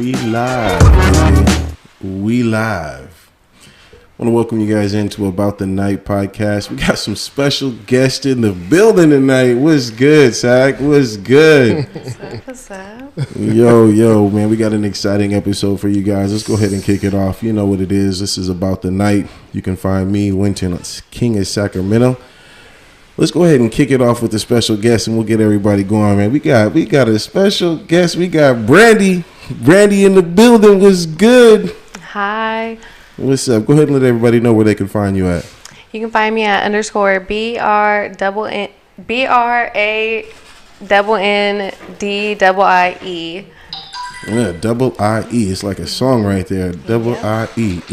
We live, baby. We live. I want to welcome you guys into About the Night podcast. We got some special guests in the building tonight. What's good, Zach? What's good? What's up? Yo, man, we got an exciting episode for you guys. Let's go ahead and kick it off. You know what it is. This is About the Night. You can find me, Winton, King of Sacramento. Let's go ahead and kick it off with a special guest, and we'll get everybody going, man. We got a special guest. We got Brandie. Brandie in the building. Was good. Hi. What's up? Go ahead and let everybody know where they can find you at. You can find me at _BRANDIE. Yeah, double I-E. It's like a song right there. Double I-E-E-E-E-E.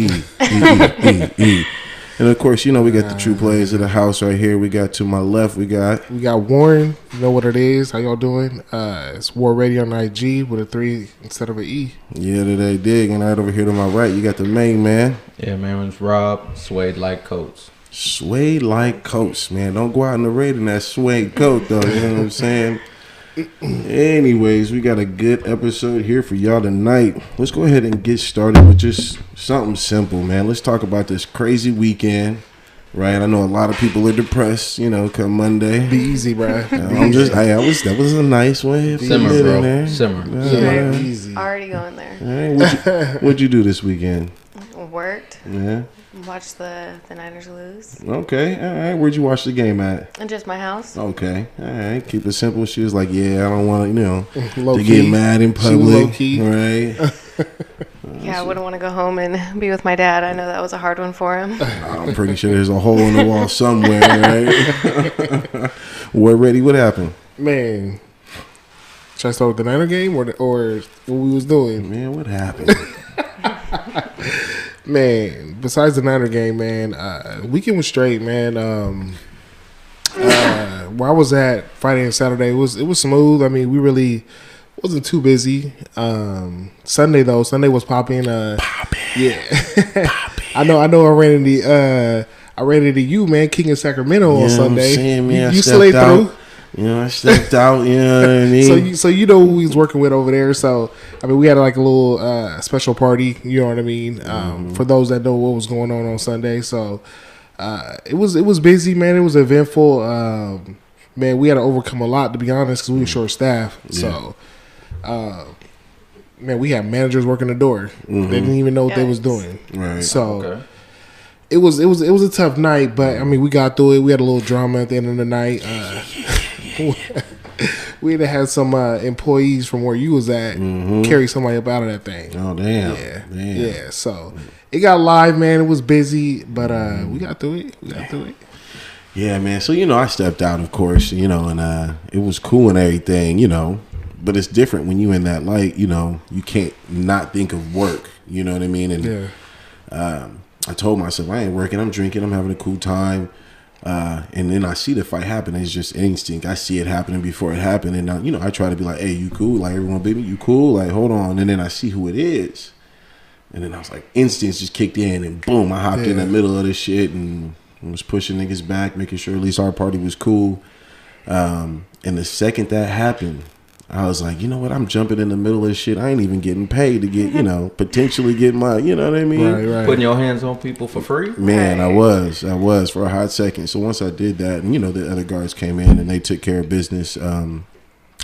And of course, you know, we got the true players of the house right here. We got to my left, we got Warren. You know what it is. How y'all doing? It's War Radio on IG with a 3 instead of an E. Yeah, today dig. And right over here to my right, you got the main man. Yeah, man, it's Rob. Suede like coats. Suede like coats, man. Don't go out in the raid in that suede coat, though. You know what I'm saying? Anyways, we got a good episode here for y'all tonight. Let's go ahead and get started with just something simple, man. Let's talk about this crazy weekend, right? I know a lot of people are depressed, you know, come Monday. Be easy, bro. That was a nice way. Simmer, bro. Simmer. Easy. Already going there. Right, what'd you do this weekend? Worked. Yeah. Watched the Niners lose. Okay. All right. Where'd you watch the game at? And just my house. Okay. All right. Keep it simple. She was like, yeah, I don't want to, you know, low to key. get mad in public. Low key. Right. Yeah, I wouldn't want to go home and be with my dad. I know that was a hard one for him. I'm pretty sure there's a hole in the wall somewhere, right? We're ready. What happened? Man. Should I start with the Niner game or what we was doing? Man, what happened? Man, besides the Niner game, man, weekend was straight, man. Where I was at Friday and Saturday, it was smooth. I mean, we really wasn't too busy. Sunday was popping. Yeah, I know. I ran into you, man, King of Sacramento on Sunday. You slayed through. You know, I stepped out, you know what I mean? So you know who he's working with over there. So, I mean, we had like a little special party, you know what I mean? For those that know what was going on Sunday. So, it was busy, man. It was eventful. Man, we had to overcome a lot, to be honest, because we were short staffed. Yeah. So, man, we had managers working the door. They didn't even know what they was doing. Right. So, okay. It was a tough night, but, I mean, we got through it. We had a little drama at the end of the night. We had to have some employees from where you was at carry somebody up out of that thing. Oh, damn. Yeah. So it got live, man. It was busy, but we got through it. Yeah, man. So, you know, I stepped out, of course, you know, and it was cool and everything, you know, but it's different when you in that light, you know, you can't not think of work, you know what I mean? And I told myself, I ain't working, I'm drinking, I'm having a cool time. And then I see the fight happen. It's just instinct. I see it happening before it happened. And, you know, I try to be like, hey, you cool? Like, everyone, baby, you cool? Like, hold on. And then I see who it is. And then I was like, instincts just kicked in. And boom, I hopped in the middle of this shit and was pushing niggas back, making sure at least our party was cool. And the second that happened, I was like, you know what? I'm jumping in the middle of this shit. I ain't even getting paid to get, you know, potentially get my, you know what I mean? Right. Putting your hands on people for free? Man, I was for a hot second. So once I did that, and, you know, the other guards came in and they took care of business, I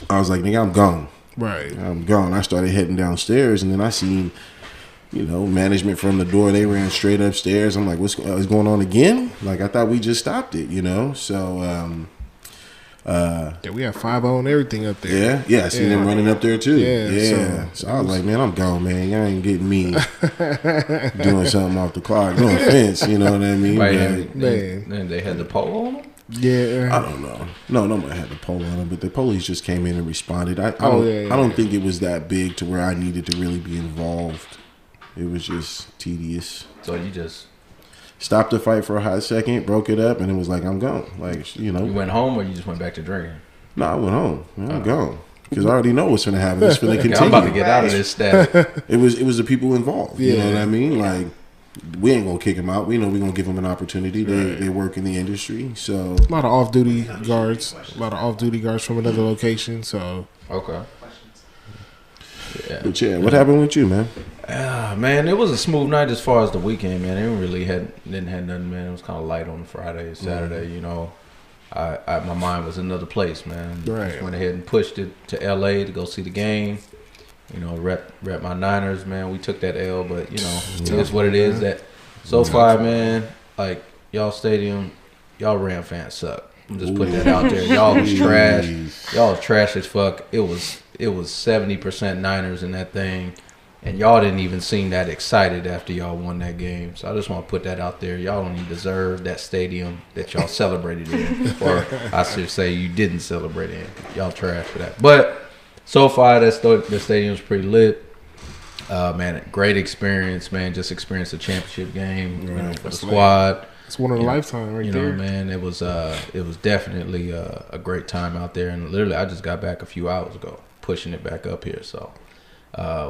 was like, nigga, I'm gone. Right. I'm gone. I started heading downstairs, and then I seen, you know, management from the door. They ran straight upstairs. I'm like, what's going on again? Like, I thought we just stopped it, you know? So, we had 5-0 and everything up there. Yeah, I seen them running up there too. Yeah. So I was like, man, I'm gone, man. Y'all ain't getting me doing something off the clock. No offense, you know what I mean? Right, and they had the pole on them? Yeah. I don't know. No, nobody had the pole on them, but the police just came in and responded. I don't think it was that big to where I needed to really be involved. It was just tedious. So you just stopped the fight for a hot second, broke it up, and it was like, I'm gone. Like, you know. You went home or you just went back to drinking? No, I went home. I'm gone. Because I already know what's going to happen. It's going to continue. I'm about to get out of this stack. It was the people involved. You know what I mean? Like, we ain't going to kick them out. We know we're going to give them an opportunity. They work in the industry. So a lot of off-duty guards. From another location. So okay. But yeah, what happened with you, man? Man, it was a smooth night as far as the weekend, man. It really didn't have nothing, man. It was kind of light on Friday, Saturday. You know, my mind was another place, man. Right. Just went ahead and pushed it to L.A. to go see the game. You know, rep my Niners, man. We took that L, but you know, it's what it is. That so far, man, like y'all stadium, y'all Ram fans suck. I'm just putting that out there. Y'all was trash. Y'all was trash as fuck. It was 70% Niners in that thing, and y'all didn't even seem that excited after y'all won that game. So I just want to put that out there. Y'all don't even deserve that stadium that y'all celebrated in, or I should say you didn't celebrate in. Y'all trash for that. But so far, the stadium's pretty lit. Man, great experience, man. Just experienced a championship game, you know, for the squad. It's one of a lifetime, right there. You know, man, it was definitely a great time out there, and literally, I just got back a few hours ago, pushing it back up here. So,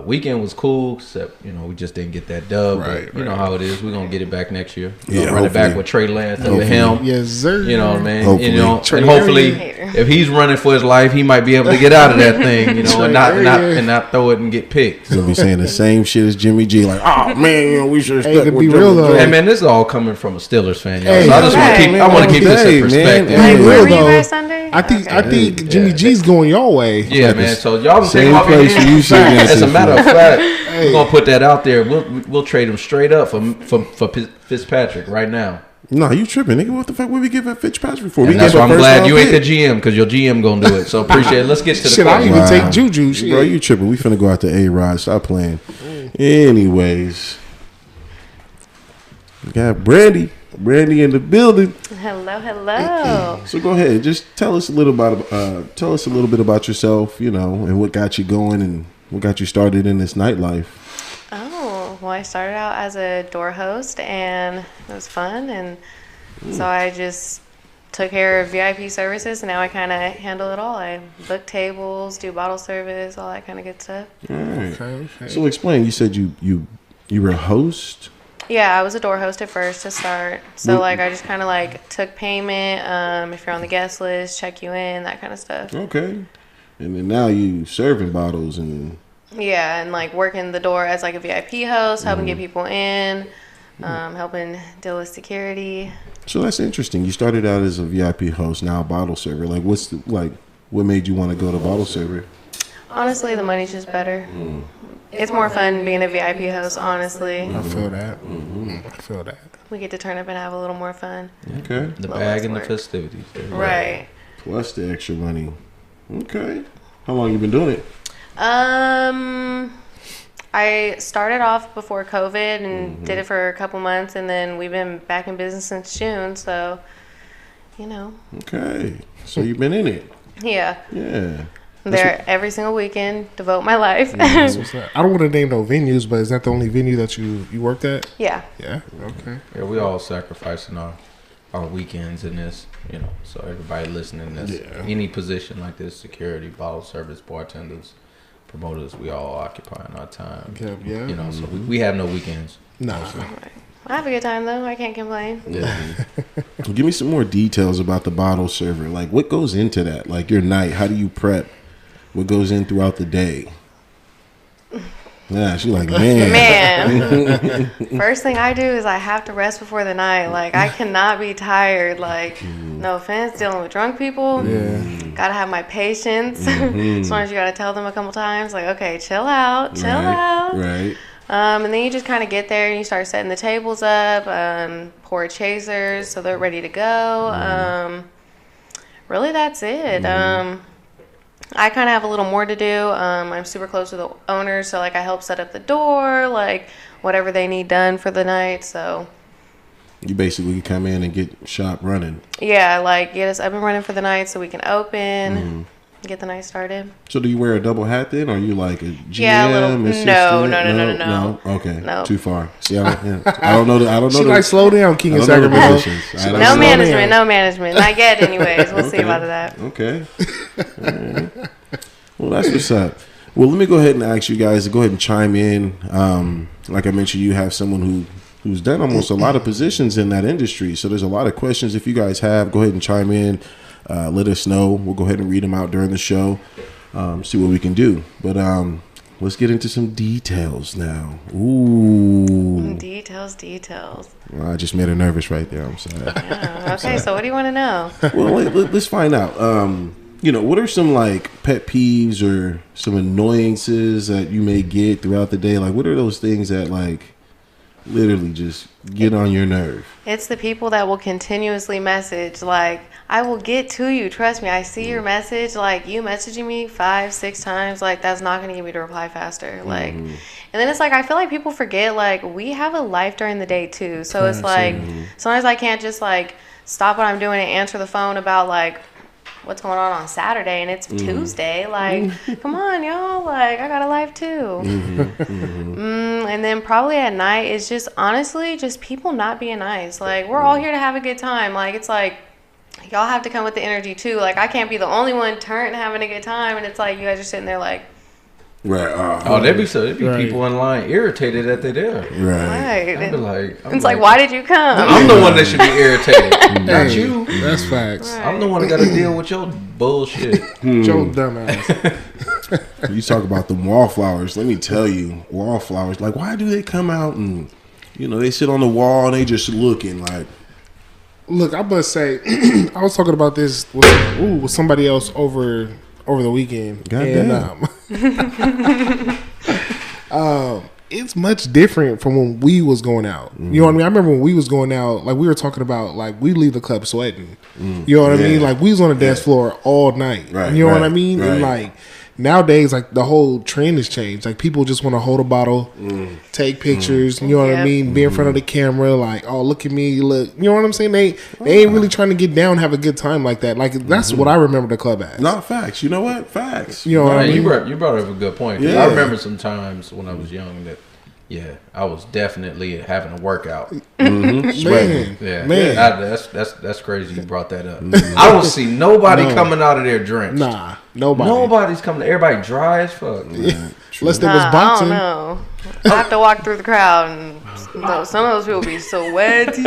weekend was cool, except you know we just didn't get that dub. But you know how it is. We're gonna get it back next year. We're gonna run it back with Trey Lance at the helm. Yes, sir. You know what I mean? Hopefully. You know, and hopefully, if he's running for his life, he might be able to get out of that thing. You know, and not throw it and get picked. He'll be saying the same shit as Jimmy G. Like, oh man, you know, we should have stuck to with be Jimmy real, G. though. Hey man, this is all coming from a Steelers fan, y'all. Hey, So I just want to keep this in perspective. Like, Real, where were you though. guys Sunday? I think Jimmy G's going your way. Yeah, man. So y'all can Same take my place opinion. you sitting at As a this matter of for. fact, we're gonna put that out there. We'll trade him straight up for Fitzpatrick right now. No, you tripping, nigga. What the fuck would we give Fitzpatrick for? And We that's gave why a I'm glad first you ain't round the GM, because your GM gonna do it. So appreciate it. Let's get to the Shit, I question. even take Juju. Shit. Bro, you tripping. We finna go out to A-Rod. Stop playing. Anyways. We got Brandie in the building. Hello. So go ahead. Just tell us a little bit about yourself, you know, and what got you going and what got you started in this nightlife. Oh, well, I started out as a door host, and it was fun. And so I just took care of VIP services, and now I kind of handle it all. I book tables, do bottle service, all that kind of good stuff. All right. Okay. So explain. You said you were a host? Yeah, I was a door host at first to start. So, like, I just kind of, like, took payment, if you're on the guest list, check you in, that kind of stuff. Okay. And then now you serving bottles and... Yeah, and, like, working the door as, like, a VIP host, helping get people in, helping deal with security. So that's interesting. You started out as a VIP host, now a bottle server. Like, what made you want to go to bottle server? Honestly, the money's just better. It's more fun being a VIP host, honestly. I feel that. I feel that. We get to turn up and have a little more fun. Okay. The Well, bag that's and the work. festivities. Right. Plus the extra money. Okay. How long you been doing it? I started off before COVID and did it for a couple months, and then we've been back in business since June, so, you know. Okay. So you've been in it. Yeah. Yeah. I'm there every single weekend, devote my life. That's what's that. I don't want to name no venues, but is that the only venue that you worked at? Yeah. Yeah. Okay. Yeah, we all sacrificing our weekends in this, you know. So everybody listening, this any position like this, security, bottle service, bartenders, promoters, we all occupying our time. Yeah. You know, so we have no weekends. No. I have a good time, though. I can't complain. Yeah. Give me some more details about the bottle server. Like, what goes into that? Like, your night, how do you prep? What goes in throughout the day? Yeah, she's like, man. First thing I do is I have to rest before the night. Like, I cannot be tired. Like, no offense, dealing with drunk people. Yeah. Gotta have my patience. Sometimes you gotta tell them a couple times, like, okay, chill out. Right. And then you just kind of get there and you start setting the tables up, pour chasers so they're ready to go. Really, that's it. I kind of have a little more to do. I'm super close with the owners, so like I help set up the door, like whatever they need done for the night. So You basically come in and get shop running. yeah, like get us up and running for the night so we can open, get the night started. So do you wear a double hat then? Or are you like a GM? Yeah, a little- assistant? no. Okay, No. too far. See, I don't know. I don't know. She like slow down, King of Sacramento. No management. Not yet, anyways. We'll see about that. Okay. All right. Well, that's what's up. Well, let me go ahead and ask you guys to go ahead and chime in. Like I mentioned, you have someone who's done almost a lot of positions in that industry. So there's a lot of questions. If you guys have, go ahead and chime in. Let us know. We'll go ahead and read them out during the show. See what we can do. But let's get into some details now. Ooh. Details. Well, I just made her nervous right there. I'm sorry. Yeah. Okay, so what do you want to know? Well, let's find out. What are some like pet peeves or some annoyances that you may get throughout the day? Like, what are those things that like literally just get on your nerve? It's the people that will continuously message. Like, I will get to you. Trust me. I see your message. Like, you messaging me 5-6 times. Like, that's not going to get me to reply faster. Like, and then it's like, I feel like people forget, like, we have a life during the day too. So it's like, sometimes I can't just like stop what I'm doing and answer the phone about like what's going on Saturday and it's Tuesday. Like, come on, y'all. Like, I got a life too. And then probably at night is just honestly just people not being nice. Like, we're all here to have a good time. Like, it's like y'all have to come with the energy too. Like, I can't be the only one having a good time, and it's like you guys are sitting there like, right. There'd be people in line irritated that they're there. Right. I'd be like, it's like, why did you come? I'm the one that should be irritated, not you. That's facts. Right. I'm the one that got to deal with your bullshit. Joe dumbass. You talk about the wallflowers. Let me tell you, wallflowers. Like, why do they come out and they sit on the wall and they just looking like? Look, I must say, I was talking about this with somebody else over the weekend. Goddamn. And it's much different from when we was going out. You know what I mean? I remember when we was going out, like we were talking about, like we leave the club sweating. You know what I mean? Like we was on the dance floor all night. Right, you know what I mean? Right. And like nowadays, like the whole trend has changed. Like people just want to hold a bottle, take pictures. You know what I mean? Be in front of the camera, like, oh, look at me, look. You know what I'm saying? They ain't really trying to get down, have a good time like that. Like that's what I remember the club as. Not facts. You know what? Facts. You know what I mean? You brought up a good point. Yeah. I remember some times when I was young that, I was definitely having a workout. Man. That's crazy. You brought that up. I don't see nobody coming out of there drenched. Nah, nobody. Nobody's coming. Everybody dry as fuck. Unless they was I boxing. don't know. I have to walk through the crowd, and some of those people be sweaty. You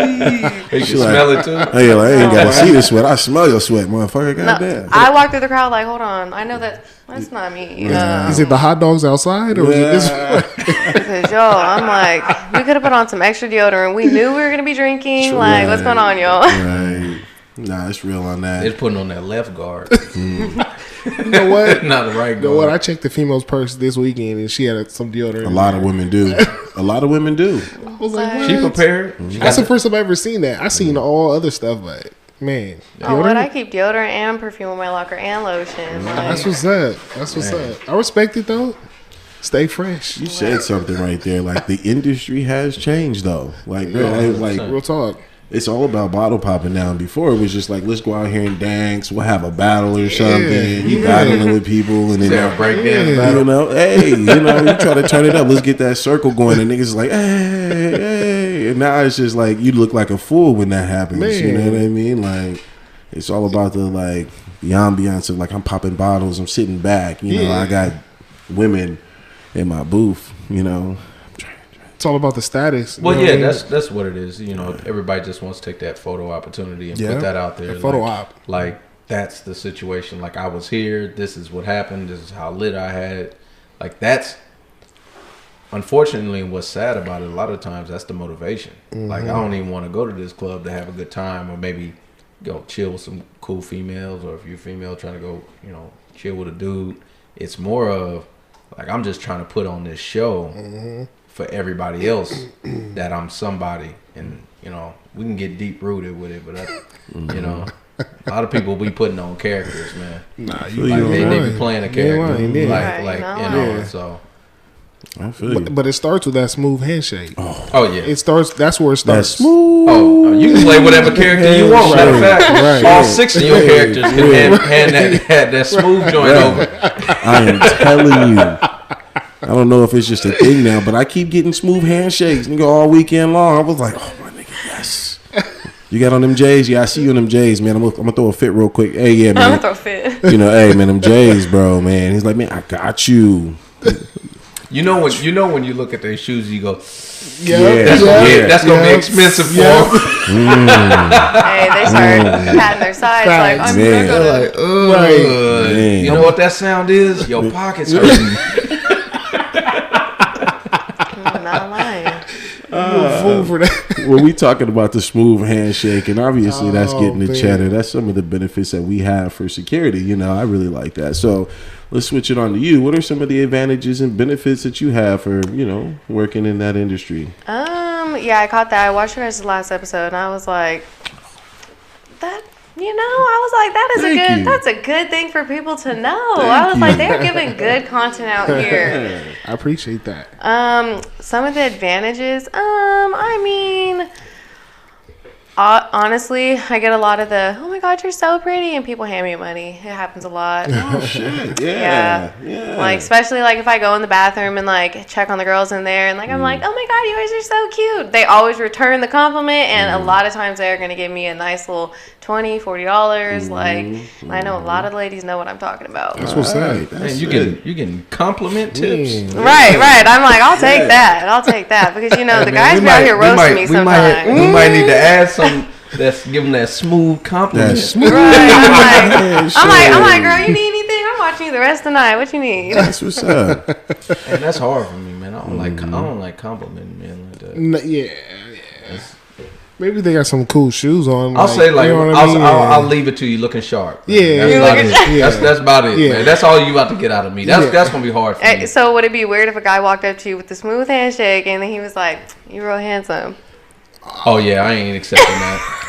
can smell it too. Hey, I ain't gotta see the sweat. I smell your sweat, motherfucker. Goddamn. I walk through the crowd like, hold on, I know that's not me. Is it the hot dogs outside or is it this? Because I'm like, we could have put on some extra deodorant. We knew we were gonna be drinking. Like, what's going on, y'all? Right. Nah, it's real on that. It's putting on that left guard. You know what? Not the right guard. You know what? I checked the female's purse this weekend and she had some deodorant. A lot of women do. A lot of women do. I was like, what? She prepared. That's the first time I've ever seen that. I seen all other stuff, but man, Oh, what? I keep deodorant and perfume in my locker and lotion. Like, that's what's up. That's what's up. I respect it though. Stay fresh. You said something right there. Like, the industry has changed, though. Like, Real talk. it's all about bottle popping now. Before, it was just like, let's go out here and dance. We'll have a battle or something. You battling with people, and then They'll break dance you battle. you try to turn it up. Let's get that circle going. And niggas is like, hey. And now it's just like, you look like a fool when that happens. Man. You know what I mean? Like, it's all about the ambiance of, like, I'm popping bottles. I'm sitting back. You know, I got women in my booth, It's all about the status. Well, you know what I mean? that's what it is. Everybody just wants to take that photo opportunity and put that out there. A photo op. Like, that's the situation. Like, I was here. This is what happened. This is how lit I had it. Like, that's, unfortunately, what's sad about it, a lot of times, that's the motivation. Like, I don't even want to go to this club to have a good time or maybe go chill with some cool females, or if you're female trying to go, chill with a dude. It's more of, like, I'm just trying to put on this show for everybody else that I'm somebody, and we can get deep rooted with it, but a lot of people be putting on characters, man. Nah, they be playing a character, Right, so. I feel you. But it starts with that smooth handshake. Oh yeah, It starts. That's where it That's starts. smooth. Oh, you can play whatever character you want. Matter of fact, Right. all 6 of your characters can hand that smooth joint over. I am telling you. I don't know if it's just a thing now, but I keep getting smooth handshakes, nigga, all weekend long. I was like, oh, my nigga, yes. You got on them J's? Yeah, I see you in them J's, man. I'm gonna throw a fit real quick. Hey, yeah, man. I'm gonna throw fit. Hey, man, them J's, bro, man. He's like, man, I got you. You know when you look at their shoes, you go, Yeah. that's gonna be expensive for them. Hey, they start patting their sides like, I'm Man. gonna. Man. You know what that sound is? Your pockets hurting. not lying. You're a fool for that. Well, we talking about the smooth handshake, and obviously that's getting the man. cheddar. That's some of the benefits that we have for security. You know, I really like that. So let's switch it on to you. What are some of the advantages and benefits that you have for, you know, working in that industry? Yeah, I caught that. I watched your guys' last episode, and I was like, that's a good thing for people to know. I was like, they're giving good content out here. I appreciate that. Some of the advantages, I mean, honestly, I get a lot of the, oh my God, you're so pretty, and people hand me money. It happens a lot. Oh shit! Yeah. Like, especially like if I go in the bathroom and like check on the girls in there, and like I'm like, oh my God, you guys are so cute. They always return the compliment, and a lot of times they're gonna give me a nice little $20, $40. Like, I know a lot of ladies know what I'm talking about. That's what's up. Man, you getting compliment tips. Right. I'm like, I'll take that because you know the guys be out here roasting me sometimes. We might need to add some. That's give them that smooth compliment. Right. I'm like, girl, you need anything? I'm watching you the rest of the night. What you need? That's what's up. And that's hard for me, man. I don't like complimenting men like that. Yeah. Maybe they got some cool shoes on. I'll say like, you know what I mean? I'll leave it to you looking sharp. Yeah. That's about it, man. That's all you about to get out of me. That's gonna be hard for me. So would it be weird if a guy walked up to you with the smooth handshake and then he was like, "You're real handsome"? Oh yeah, I ain't accepting that.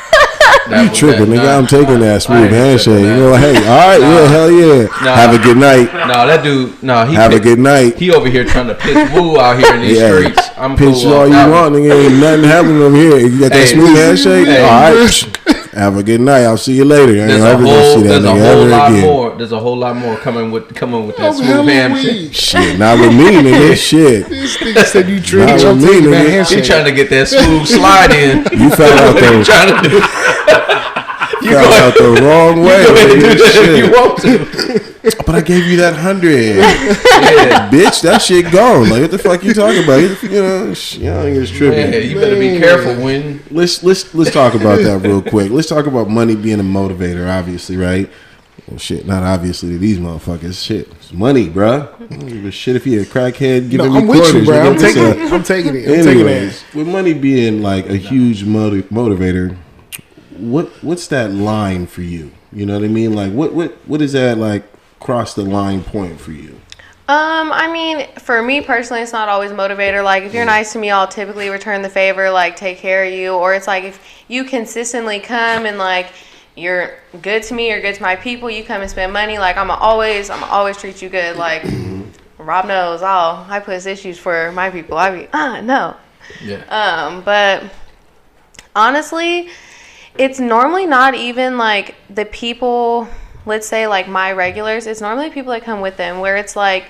You tripping, nigga? I'm taking that smooth handshake. You know, like, hey, all right, yeah, hell yeah. Have a good night. No, that dude, a good night. He over here trying to pitch woo out here in these streets. I'm pitch cool all you want, nigga. Ain't nothing happening over here. You got that smooth handshake? Hey. All right. Have a good night. I'll see you later. There's a whole lot more coming with that smooth handshake. Shit, not with me, nigga. Shit. This nigga said you tripped. Not with me, nigga. He trying to get that smooth slide in. You fell out the wrong way. If you want to. But I gave you that 100. Yeah, bitch, that shit gone. Like, what the fuck you talking about? You know, y'all niggas tripping. Yeah, you better be careful when. Let's talk about that real quick. Let's talk about money being a motivator, obviously, right? Well, shit, not obviously to these motherfuckers. Shit, it's money, bruh. I don't give a shit if you're a crackhead giving me I'm quarters. with you, bro. I'm taking it. Anyways, with money being like a huge motivator, what's that line for you? You know what I mean? Like, what is that like? Cross the line point for you? I mean, for me personally, it's not always motivator. Like, if you're nice to me, I'll typically return the favor, like take care of you. Or it's like if you consistently come and like you're good to me or good to my people, you come and spend money. Like, I'm always treat you good. Like, Rob knows I put issues for my people. I be no. Yeah. But honestly, it's normally not even like the people. Let's say like my regulars, it's normally people that come with them where it's like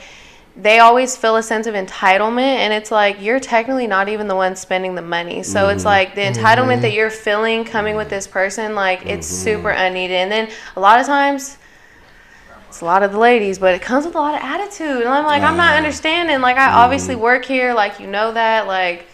they always feel a sense of entitlement, and it's like you're technically not even the one spending the money. So it's like the entitlement that you're feeling coming with this person, like it's super unneeded. And then a lot of times it's a lot of the ladies, but it comes with a lot of attitude. And I'm like, I'm not understanding. Like, I obviously work here, like, you know that, like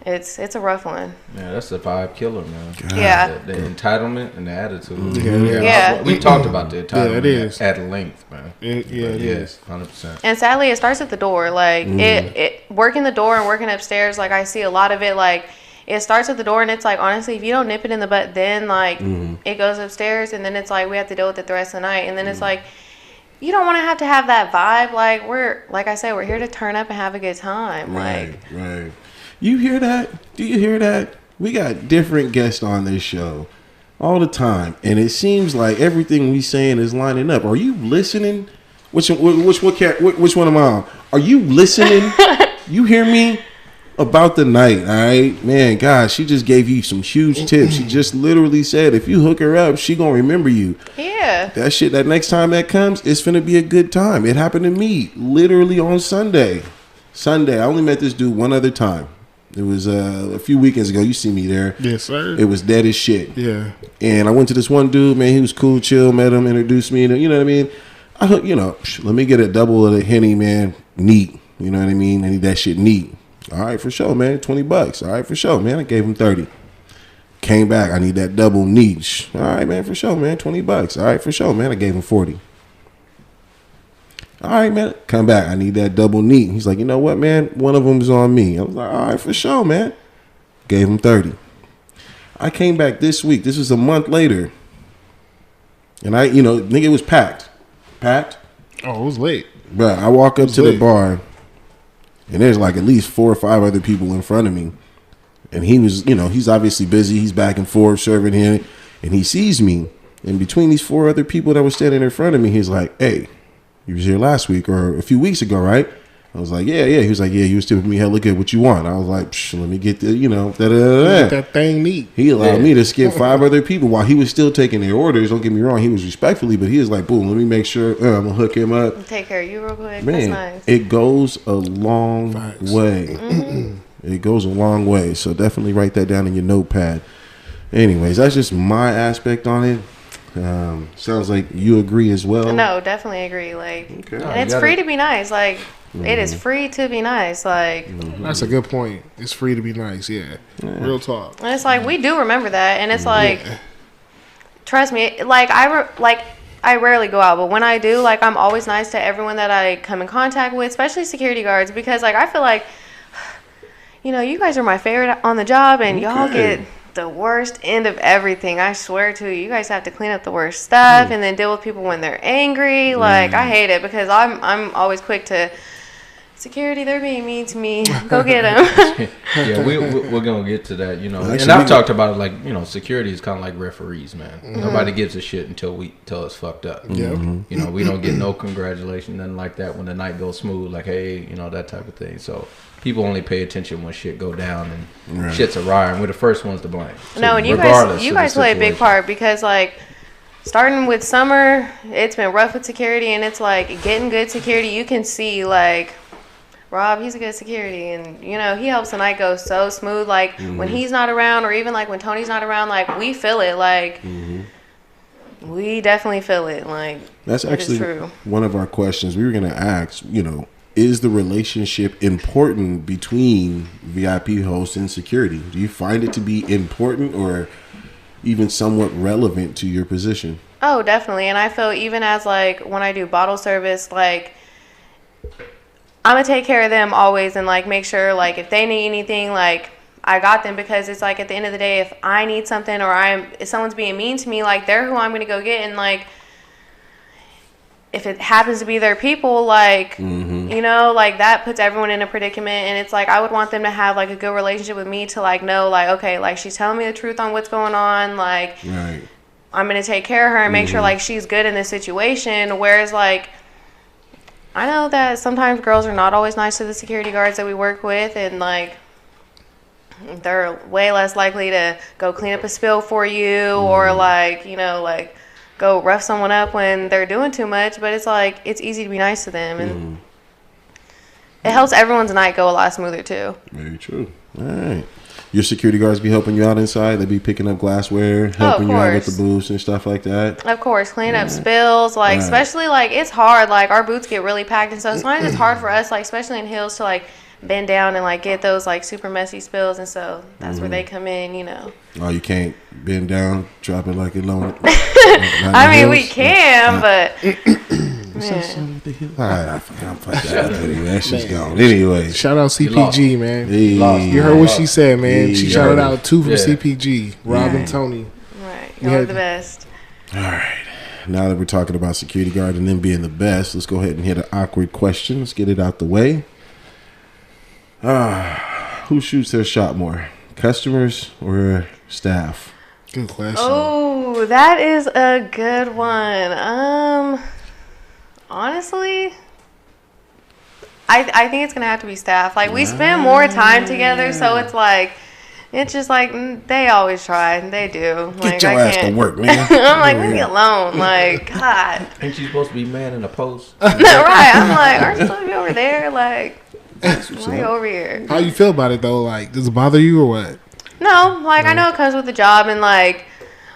it's a rough one. Yeah, that's the vibe killer, man. God. Yeah. The entitlement and the attitude. Yeah. We talked about the entitlement it is. at length, man. It is. 100%. And sadly, it starts at the door. Like, it working the door and working upstairs, like, I see a lot of it, like, it starts at the door, and it's like, honestly, if you don't nip it in the butt, then, like, it goes upstairs, and then it's like, we have to deal with it the rest of the night. And then it's like, you don't want to have that vibe. Like, like I said, we're here to turn up and have a good time. Right. You hear that? Do you hear that? We got different guests on this show all the time, and it seems like everything we saying is lining up. Are you listening? Which one am I on? Are you listening? You hear me? About the night, all right? Man, gosh, she just gave you some huge tips. She just literally said if you hook her up, she gonna remember you. Yeah. That shit, that next time that comes, it's finna be a good time. It happened to me literally on Sunday. I only met this dude one other time. It was a few weekends ago. You see me there. Yes, sir. It was dead as shit. Yeah. And I went to this one dude, man. He was cool, chill, met him, introduced me. You know what I mean? Let me get a double of the Henny, man. Neat. You know what I mean? I need that shit neat. All right, for sure, man. $20. All right, for sure, man. I gave him 30. Came back. I need that double niche. All right, man, for sure, man. $20. All right, for sure, man. I gave him 40. All right, man. Come back. I need that double neat. He's like, you know what, man? One of them is on me. I was like, all right, for sure, man. Gave him 30. I came back this week. This was a month later. And nigga, it was packed. Packed. Oh, it was late. But I walk up to the bar, and there's like at least 4 or 5 other people in front of me. And he was, he's obviously busy. He's back and forth serving him. And he sees me. And between these 4 other people that were standing in front of me, he's like, hey, you was here last week or a few weeks ago, right? I was like, yeah. He was like, yeah, you was tipping me hella good. What you want? I was like, let me get the, that thing neat. He allowed me to skip 5 other people while he was still taking their orders. Don't get me wrong. He was respectfully, but he was like, boom, let me make sure I'm going to hook him up. Take care of you real quick. Man, that's nice. It goes a long way. Mm-hmm. It goes a long way. So definitely write that down in your notepad. Anyways, that's just my aspect on it. Sounds like you agree as well. No, definitely agree. Like, Okay. and it's free to be nice. Like, it is free to be nice. Like, That's a good point. It's free to be nice. Yeah. Real talk. and it's like we do remember that, and it's like, trust me. Like I rarely go out, but when I do, like, I'm always nice to everyone that I come in contact with, especially security guards, because like I feel like, you guys are my favorite on the job, and y'all get the worst end of everything. I swear to you, you guys have to clean up the worst stuff and then deal with people when they're angry. Like, I hate it because I'm always quick to security. They're being mean to me. Go get them. Yeah, we're gonna get to that. Actually, and I've talked about it. Like, security is kind of like referees, man. Nobody gives a shit until it's fucked up. Yeah. We don't get no congratulations, nothing like that when the night goes smooth. Like, hey, that type of thing. So people only pay attention when shit go down and shit's awry, and we're the first ones to blame. No, and you guys play a big part because, like, starting with summer, it's been rough with security, and it's like getting good security. You can see, like, Rob, he's a good security, and he helps the night go so smooth. Like, when he's not around, or even like when Tony's not around, like, we feel it. Like, we definitely feel it. Like, that's actually one of our questions. We were gonna ask, is the relationship important between VIP host and security? Do you find it to be important or even somewhat relevant to your position? Oh, definitely. And I feel even as, like, when I do bottle service, like, I'm going to take care of them always and, like, make sure, like, if they need anything, like, I got them, because it's like at the end of the day, if I need something or if someone's being mean to me, like, they're who I'm going to go get. And, like, if it happens to be their people, like, like, that puts everyone in a predicament. And it's like, I would want them to have, like, a good relationship with me to, like, know, like, okay, like, she's telling me the truth on what's going on. Like, I'm going to take care of her and make sure, like, she's good in this situation. Whereas, like, I know that sometimes girls are not always nice to the security guards that we work with. And, like, they're way less likely to go clean up a spill for you or, like, like, go rough someone up when they're doing too much. But it's like, it's easy to be nice to them, and it helps everyone's night go a lot smoother too. Very true. All right, your security guards be helping you out inside? They be picking up glassware, helping you out with the booths and stuff like that? Of course, cleaning up spills, like, especially, like, it's hard, like, our booths get really packed, and so sometimes it's hard for us, like, especially in hills, to, like, bend down and, like, get those, like, super messy spills. And so that's where they come in. Oh, you can't bend down, drop it like it low. I mean, we can, but that shit's gone. Anyway, shout out CPG, man. Hey. You heard what she said, man. She shouted out 2 from CPG, Rob and Tony. Right, you're the best. All right. Now that we're talking about security guard and them being the best, let's go ahead and hit an awkward question. Let's get it out the way. Who shoots their shot more, customers or staff? Good question. Oh, that is a good one. Honestly, I think it's gonna have to be staff. Like, we spend more time together, so it's like, it's just like, they always try. They do. Like, get your ass to work, man. I'm like, leave me alone. Like, God. Ain't you supposed to be man in a post? Right. I'm like, aren't you supposed to be over there? Like, why over here? How you feel about it though? Like, does it bother you or what? No, like, I know it comes with the job, and, like,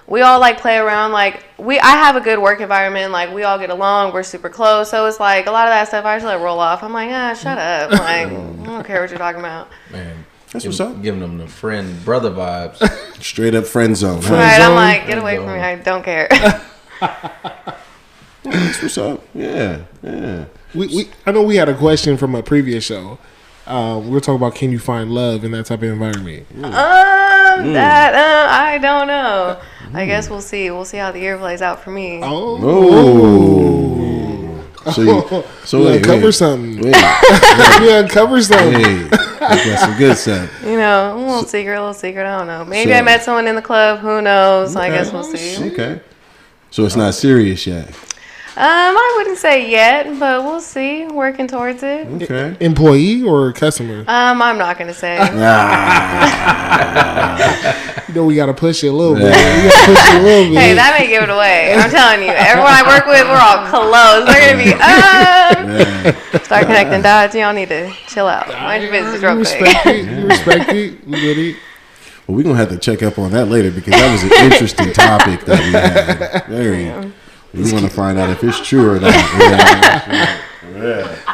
we all, like, play around. Like, I have a good work environment. Like, we all get along. We're super close. So it's like, a lot of that stuff I just let roll off. I'm like, shut up. Like, I don't care what you're talking about. Man, that's what's up. Giving them the brother vibes. Straight up friend zone. Right, I'm like, get away from me. I don't care. That's what's up. Yeah. I know we had a question from a previous show. We were talking about can you find love in that type of environment? I don't know. I guess we'll see. We'll see how the year plays out for me. So we uncover something. We uncover something. Hey, that's some good stuff. You know, a little secret. I don't know. Maybe I met someone in the club. Who knows? Okay. I guess we'll see. Okay. So it's not serious yet. I wouldn't say yet, but we'll see. Working towards it. Okay. Employee or customer? I'm not gonna say. You know, we gotta push it a little bit. Hey, that may give it away. I'm telling you, everyone I work with, we're all close. They're gonna be start connecting dots. Y'all need to chill out. Mind your business real quick. You respect it. We get it. Well, we're gonna have to check up on that later because that was an interesting topic that we had. We want to find out if it's true or not. Yeah.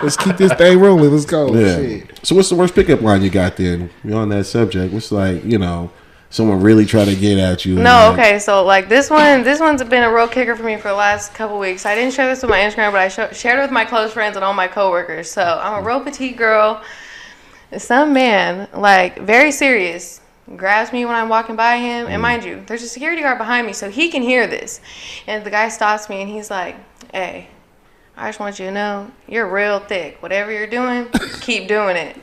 Let's keep this thing rolling. Let's go. Yeah. Shit. So what's the worst pickup line you got then? You're on that subject. What's like, someone really try to get at you? No, okay. So like this one's been a real kicker for me for the last couple weeks. I didn't share this with my Instagram, but I shared it with my close friends and all my coworkers. So I'm a real petite girl. Some man, like very serious, grabs me when I'm walking by him, and mind you, there's a security guard behind me, so he can hear this. And the guy stops me, and he's like, "Hey, I just want you to know you're real thick. Whatever you're doing, keep doing it."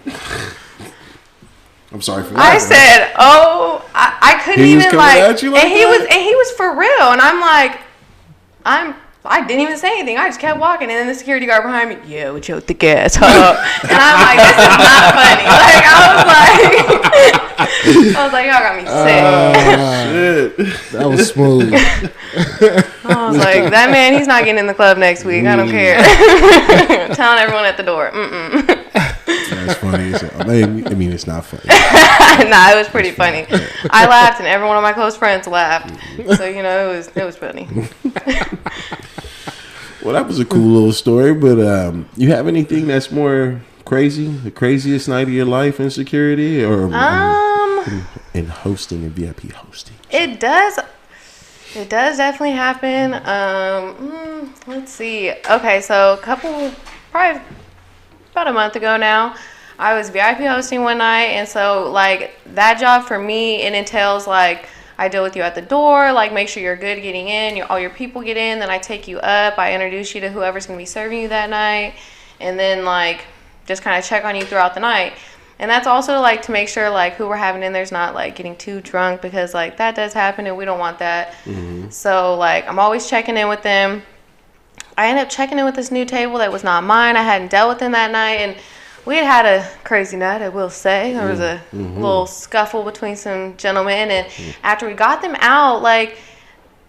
I'm sorry for that. I said, "Oh, I couldn't He was even coming like," at you like and he was for real, and I'm like, I didn't even say anything. I just kept walking, and then the security guard behind me, "Yeah, with your thick ass," and I'm like, "This is not funny." Like I was like, "Y'all got me sick." Shit. That was smooth. I was like, "That man, he's not getting in the club next week. I don't care." Telling everyone at the door. That's funny. I mean, it's not funny. Nah, it was pretty funny. I laughed, and every one of my close friends laughed. So it was funny. Well, that was a cool little story, but you have anything that's more crazy? The craziest night of your life in security, or in hosting and VIP hosting? It does definitely happen. Let's see. Okay, so probably about a month ago now, I was VIP hosting one night, and so like that job for me, it entails like I deal with you at the door, like make sure you're good getting in, all your people get in, then I take you up, I introduce you to whoever's going to be serving you that night, and then like just kind of check on you throughout the night. And that's also like to make sure like who we're having in there's not like getting too drunk, because like that does happen and we don't want that. So like I'm always checking in with them. I ended up checking in with this new table that was not mine. I hadn't dealt with them that night, and we had a crazy night, I will say. There was a little scuffle between some gentlemen, and after we got them out, like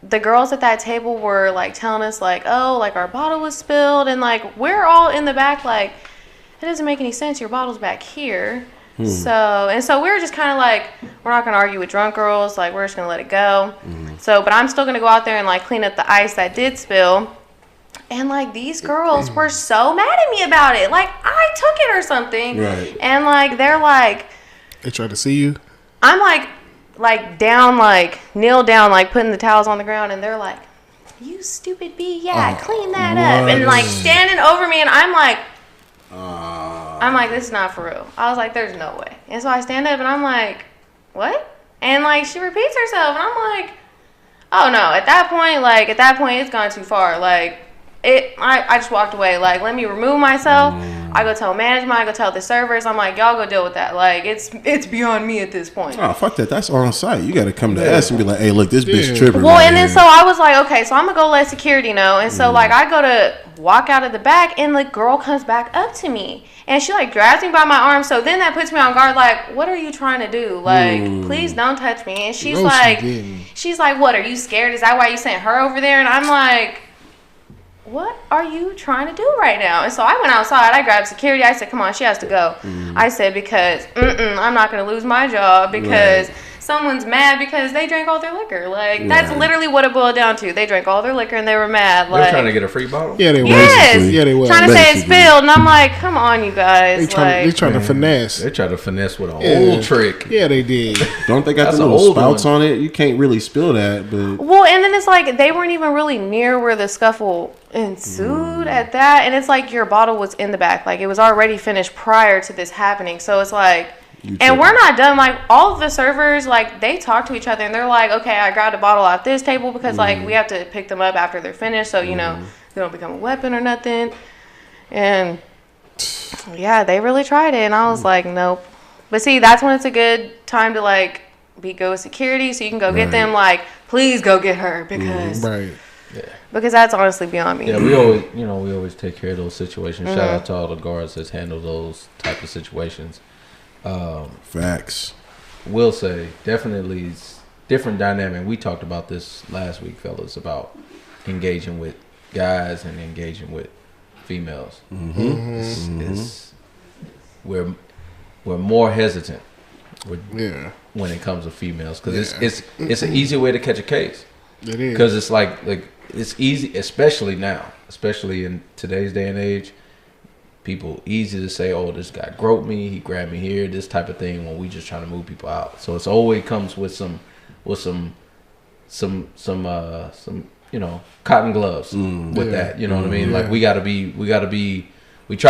the girls at that table were like telling us like, "Oh, like our bottle was spilled," and like we're all in the back like, "It doesn't make any sense. Your bottle's back here." So we were just kind of like, we're not gonna argue with drunk girls. Like we're just gonna let it go. So, but I'm still gonna go out there and like clean up the ice that did spill. And like these girls were so mad at me about it. Like I took it or something. Right. And like they're like, They tried to see you. I'm like down, like kneel down, like putting the towels on the ground, and they're like, "You stupid bee, clean that up," and like standing over me, and I'm like, this is not for real. I was like, there's no way. And so I stand up and I'm like, what? And like she repeats herself, and I'm like, oh no. At that point, it's gone too far. Like I just walked away. Like, let me remove myself. I go tell management. I go tell the servers. I'm like, y'all go deal with that. Like, it's beyond me at this point. Oh, fuck that. That's on site. You got to come to us and be like, hey, look, this bitch tripping. Well, and then so I was like, okay, so I'm going to go let security know. And so, like, I go to walk out of the back, and the girl comes back up to me. And she, like, grabs me by my arm. So then that puts me on guard. Like, what are you trying to do? Like, please don't touch me. And she's like, what, are you scared? Is that why you sent her over there? And I'm like, what are you trying to do right now? And so I went outside. I grabbed security. I said, come on, she has to go. I said, because I'm not going to lose my job, because someone's mad because they drank all their liquor. Like, that's Right. literally what it boiled down to. They drank all their liquor and they were mad. They're Like, trying to get a free bottle. Yeah, they were. yes, Yeah, they were. trying to say it Basically. spilled, and I'm like, come on, you guys. They trying to finesse. They tried to finesse with a Yeah. old trick. Yeah, they did. Don't they got That's the an little old spouts one. on it? You can't really spill that, but Well, and then it's like they weren't even really near where the scuffle ensued at that, and it's like your bottle was in the back, like it was already finished prior to this happening. So it's like, and we're not done. Like all of the servers, like they talk to each other, and they're like, okay, I grabbed a bottle off this table because like we have to pick them up after they're finished, so you know they don't become a weapon or nothing. And yeah, they really tried it, and I was like, nope. But see, that's when it's a good time to like go with security, so you can go get them. Like, please go get her because Right. because that's honestly beyond me. Yeah, we always take care of those situations. Shout out to all the guards that handle those type of situations. facts. Will say definitely it's different dynamic. We talked about this last week, fellas, about engaging with guys and engaging with females. It's we're more hesitant when it comes to females because it's an easy way to catch a case. It is. Because it's like it's easy, especially now, especially in today's day and age. People easy to say, "Oh, this guy groped me. He grabbed me here." This type of thing when we just trying to move people out. So it's always comes with some cotton gloves with that. You know what I mean? Like we try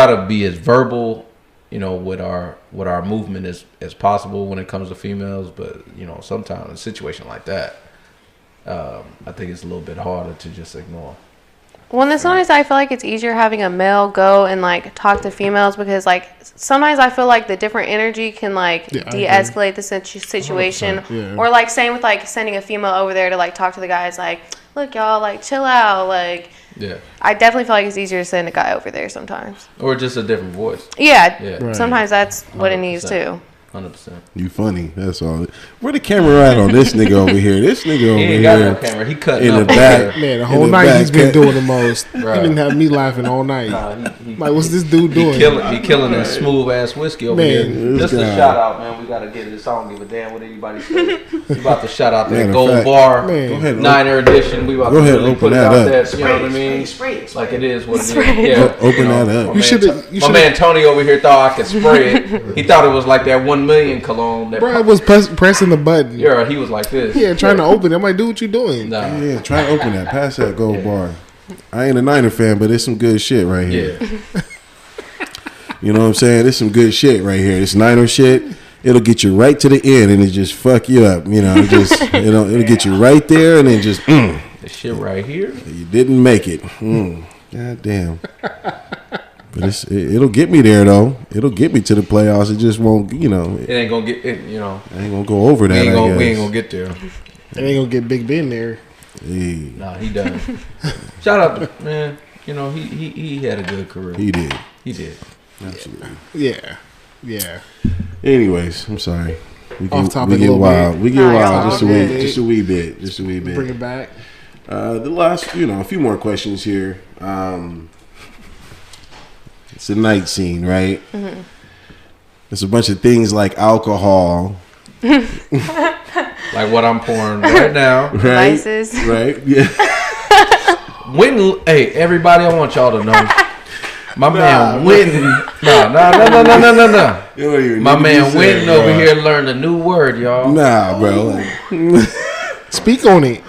to be as verbal, with our movement as possible when it comes to females. But sometimes in a situation like that, I think it's a little bit harder to just ignore. Well, and sometimes I feel like it's easier having a male go and like talk to females because like sometimes I feel like the different energy can like de-escalate the situation, or like same with like sending a female over there to like talk to the guys like, look y'all, like chill out, like I definitely feel like it's easier to send a guy over there sometimes, or just a different voice. Right. Sometimes that's what it needs too. 100%. You funny. That's all. Where the camera at on this nigga over here? This nigga over He here. ain't got no camera. He cutting in up the back. Man, the whole night he's been doing the most. Right. He didn't have me laughing all night. Like, what's this dude doing? He killing that smooth ass whiskey over here. Just a shout out, man. We gotta get this. I don't give a damn what anybody says. We about to shout out that Gold Bar Niner edition. We about to really put it out there. You know what I mean? Like it is what it is. Yeah. Open that up. My man Tony over here thought I could spray it. He thought it was like that 1 million cologne. Bro, was pressing the button. Yeah, he was like this. Yeah, trying to open it. I'm like, dude, what you doing? Nah. Yeah, try to open that. Pass that Gold Bar. I ain't a Niner fan, but it's some good shit right here. Yeah. You know what I'm saying? It's some good shit right here. It's Niner shit. It'll get you right to the end and it just fuck you up. It'll get you right there and then just This shit right here. You didn't make it. God damn. But it'll get me there though. It'll get me to the playoffs. It just won't. It ain't gonna get it. I ain't gonna go over that. We ain't gonna get there. It ain't gonna get Big Ben there. Hey. Nah, he done. Shout out to man. He had a good career. He did. Absolutely. Yeah. Anyways, I'm sorry. We get wild. We get wild just a wee bit. Bring it back. The last, a few more questions here. It's a night scene, right? Mm-hmm. There's a bunch of things like alcohol. Like what I'm pouring right now. Right? Vices. Right? Yeah. Hey, everybody, I want y'all to know. My man Winton. No. My man Winton over here learned a new word, y'all. Nah, bro. Speak on it.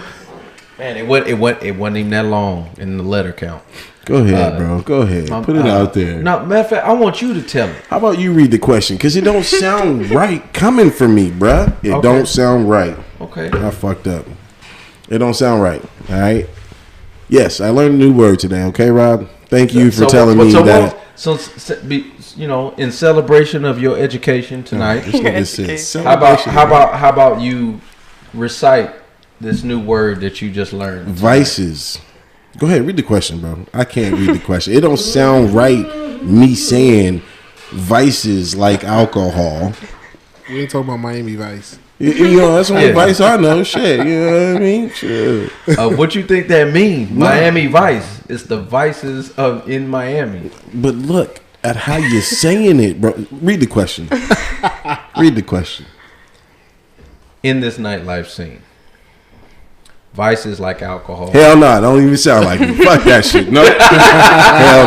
Man, it wasn't even that long in the letter count. Go ahead, bro. Go ahead. Put it out there. No, matter of fact, I want you to tell me. How about you read the question? Because it don't sound right coming from me, bruh. It don't sound right. Okay. I fucked up. It don't sound right. All right? Yes, I learned a new word today. Okay, Rob? Thank you for telling me that. In celebration of your education tonight, how about you recite this new word that you just learned? Vices. Go ahead, read the question, bro. I can't read the question. It don't sound right me saying vices like alcohol. We ain't talking about Miami Vice. That's the only vice I know. Shit, you know what I mean? Shit. What you think that means? Miami Vice. It's the vices in Miami. But look at how you're saying it, bro. Read the question. Read the question. in this nightlife scene, vices like alcohol. Hell no, don't even sound like me. Fuck that shit. No. Hell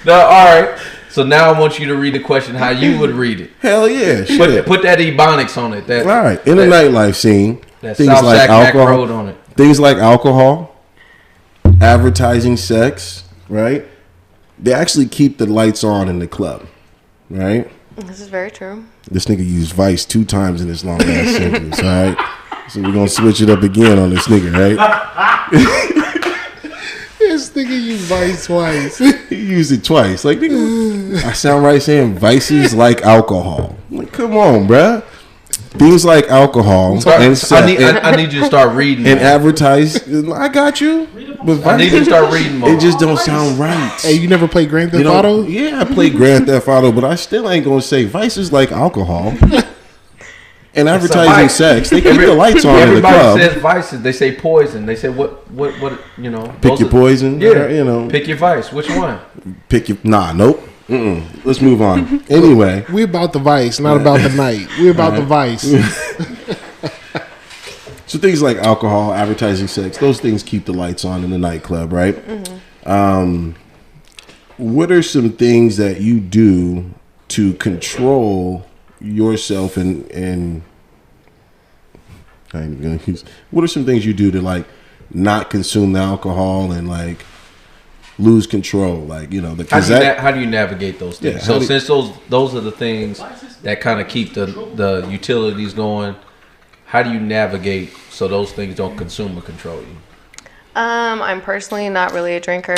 no. No, all right. So now I want you to read the question how you would read it. Hell yeah. Shit. Put that ebonics on it. That, all right. In the nightlife scene, that things South like Sac Mac alcohol. Road on it. Things like alcohol, advertising sex, right? They actually keep the lights on in the club, right? This is very true. This nigga used Vice 2 times in this long ass sentence, all right? So we're gonna switch it up again on this nigga, right? This nigga used Vice twice. He used it twice. Like, nigga, I sound right saying vices like alcohol. Like, come on, bruh. Things like alcohol and sex. I need you to start reading and more. advertise. I got you. But I need you to start reading more. It just don't sound right. Hey, you never played Grand Theft You know, Auto? yeah, I played Grand Theft Auto, but I still ain't gonna say vices like alcohol and advertising vice. sex. They keep the lights on in the Everybody club. says vices. They say poison. They say what you know. Pick those your are- poison. Yeah, you know. Pick your vice. Which one? Pick your. Nah, nope. Let's move on. Anyway, We about the Vice, not about the night. We about the Vice. so things like alcohol, advertising sex, those things keep the lights on in the nightclub, right? What are some things that you do to control yourself and I ain't gonna use, what are some things you do to like not consume the alcohol and like lose control, like, you know, the How do you navigate those things? Yeah, so since those are the things that kind of keep the utilities going, how do you navigate so those things don't consume or control you? I'm personally not really a drinker.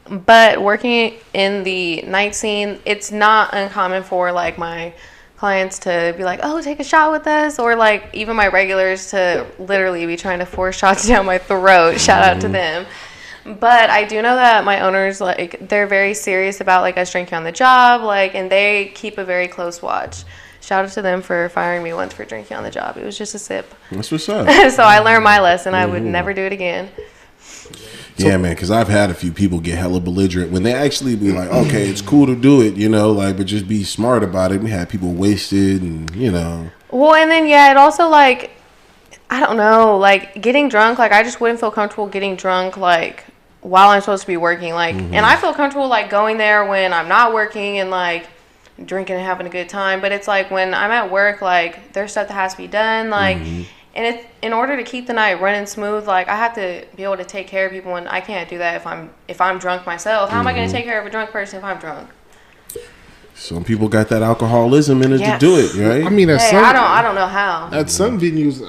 But working in the night scene, it's not uncommon for like my clients to be like, oh, take a shot with us, or like even my regulars to literally be trying to force shots down my throat. Shout out to them. But I do know that my owners, like, they're very serious about like us drinking on the job, like, and they keep a very close watch. Shout out to them for firing me once for drinking on the job. It was just a sip. That's what's up. So I learned my lesson. I would never do it again. Yeah, man, because I've had a few people get hella belligerent when they actually be like, okay, it's cool to do it, you know, like, but just be smart about it. We had people wasted and, you know. Well, and then, yeah, it also, like, I don't know, like, getting drunk, like, I just wouldn't feel comfortable getting drunk, like, while I'm supposed to be working, like, and I feel comfortable, like, going there when I'm not working and, like, drinking and having a good time, but it's, like, when I'm at work, like, there's stuff that has to be done, like, and it's, in order to keep the night running smooth, like, I have to be able to take care of people, and I can't do that if I'm drunk myself. How am I going to take care of a drunk person if I'm drunk? Some people got that alcoholism in it to do it, right? I mean, at Hey, some, I don't know how. at some venues,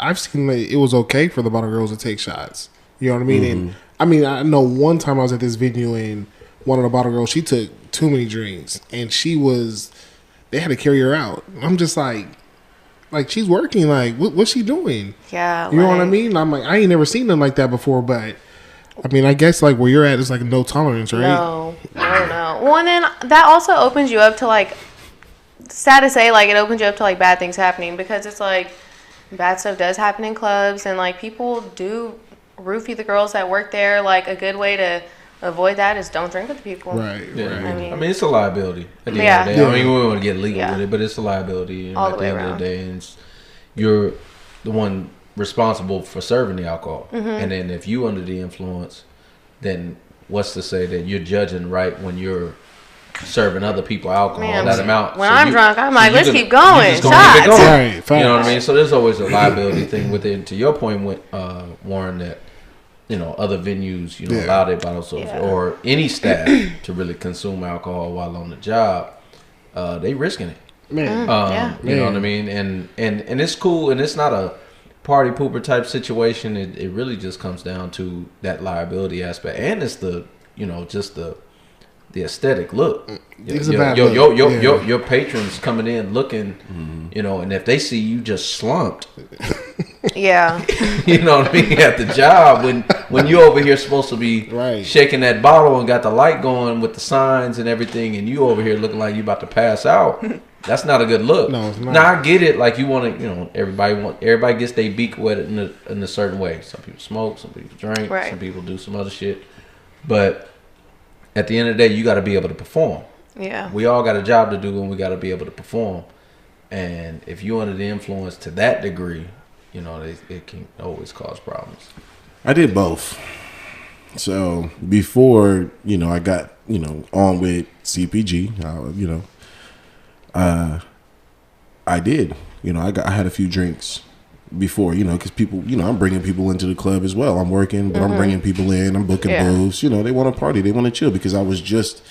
I've seen like, it was okay for the bottle girls to take shots. You know what I mean? And I mean, I know one time I was at this venue and one of the bottle girls, she took too many drinks, and they had to carry her out. I'm just like she's working. Like, what's she doing? Yeah, You know what I like- mean? I'm like, I ain't never seen them like that before, but I mean, I guess like where you're at is like no tolerance, right? No. Well, and then that also opens you up to, like, sad to say, like, it opens you up to, like, bad things happening, because it's like bad stuff does happen in clubs, and like people do roofie the girls that work there. Like, a good way to avoid that is don't drink with the people. Right. Yeah. Right. I mean, it's a liability at the Yeah. end of the day. Yeah. I mean, we don't want to get legal Yeah. with it, but it's a liability. You know, All at the the way end around. of the day, and you're the one responsible for serving the alcohol. And then if you under the influence, then what's to say that you're judging right when you're serving other people alcohol Man, that amount? when So I'm you- drunk, I'm so like, you let's gonna- keep going. you just gonna keep it Shots. going. Right. You know what I Facts. mean? So there's always a liability thing with it. And to your point, with Warren, that you know other venues, you know, Yeah. allow their bottles Yeah. or any staff to really consume alcohol while on the job, they risking it. Man. Yeah. You know what I Man. mean? And it's cool, and it's not a party pooper type situation. It really just comes down to that liability aspect, and it's the just the aesthetic look. It's a bad look. Your patrons coming in looking, and if they see you just slumped, Yeah. you know what I mean, at the job when you over here supposed to be Right. shaking that bottle and got the light going with the signs and everything, and you over here looking like you about to pass out. That's not a good look. No, it's not. Now I get it. Like you want to, everybody gets their beak wet in a certain way. Some people smoke, some people drink, Right. some people do some other shit. But at the end of the day, you got to be able to perform. Yeah. We all got a job to do, and we got to be able to perform. And if you're under the influence to that degree, you know, it can always cause problems. I did both. So before, you know, I got, you know, on with CPG, you know, I did, you know, I had a few drinks before, you know, because people, you know, I'm bringing people into the club as well. I'm working, but I'm bringing people in. I'm booking booths. You know, they want to party. They want to chill because I was just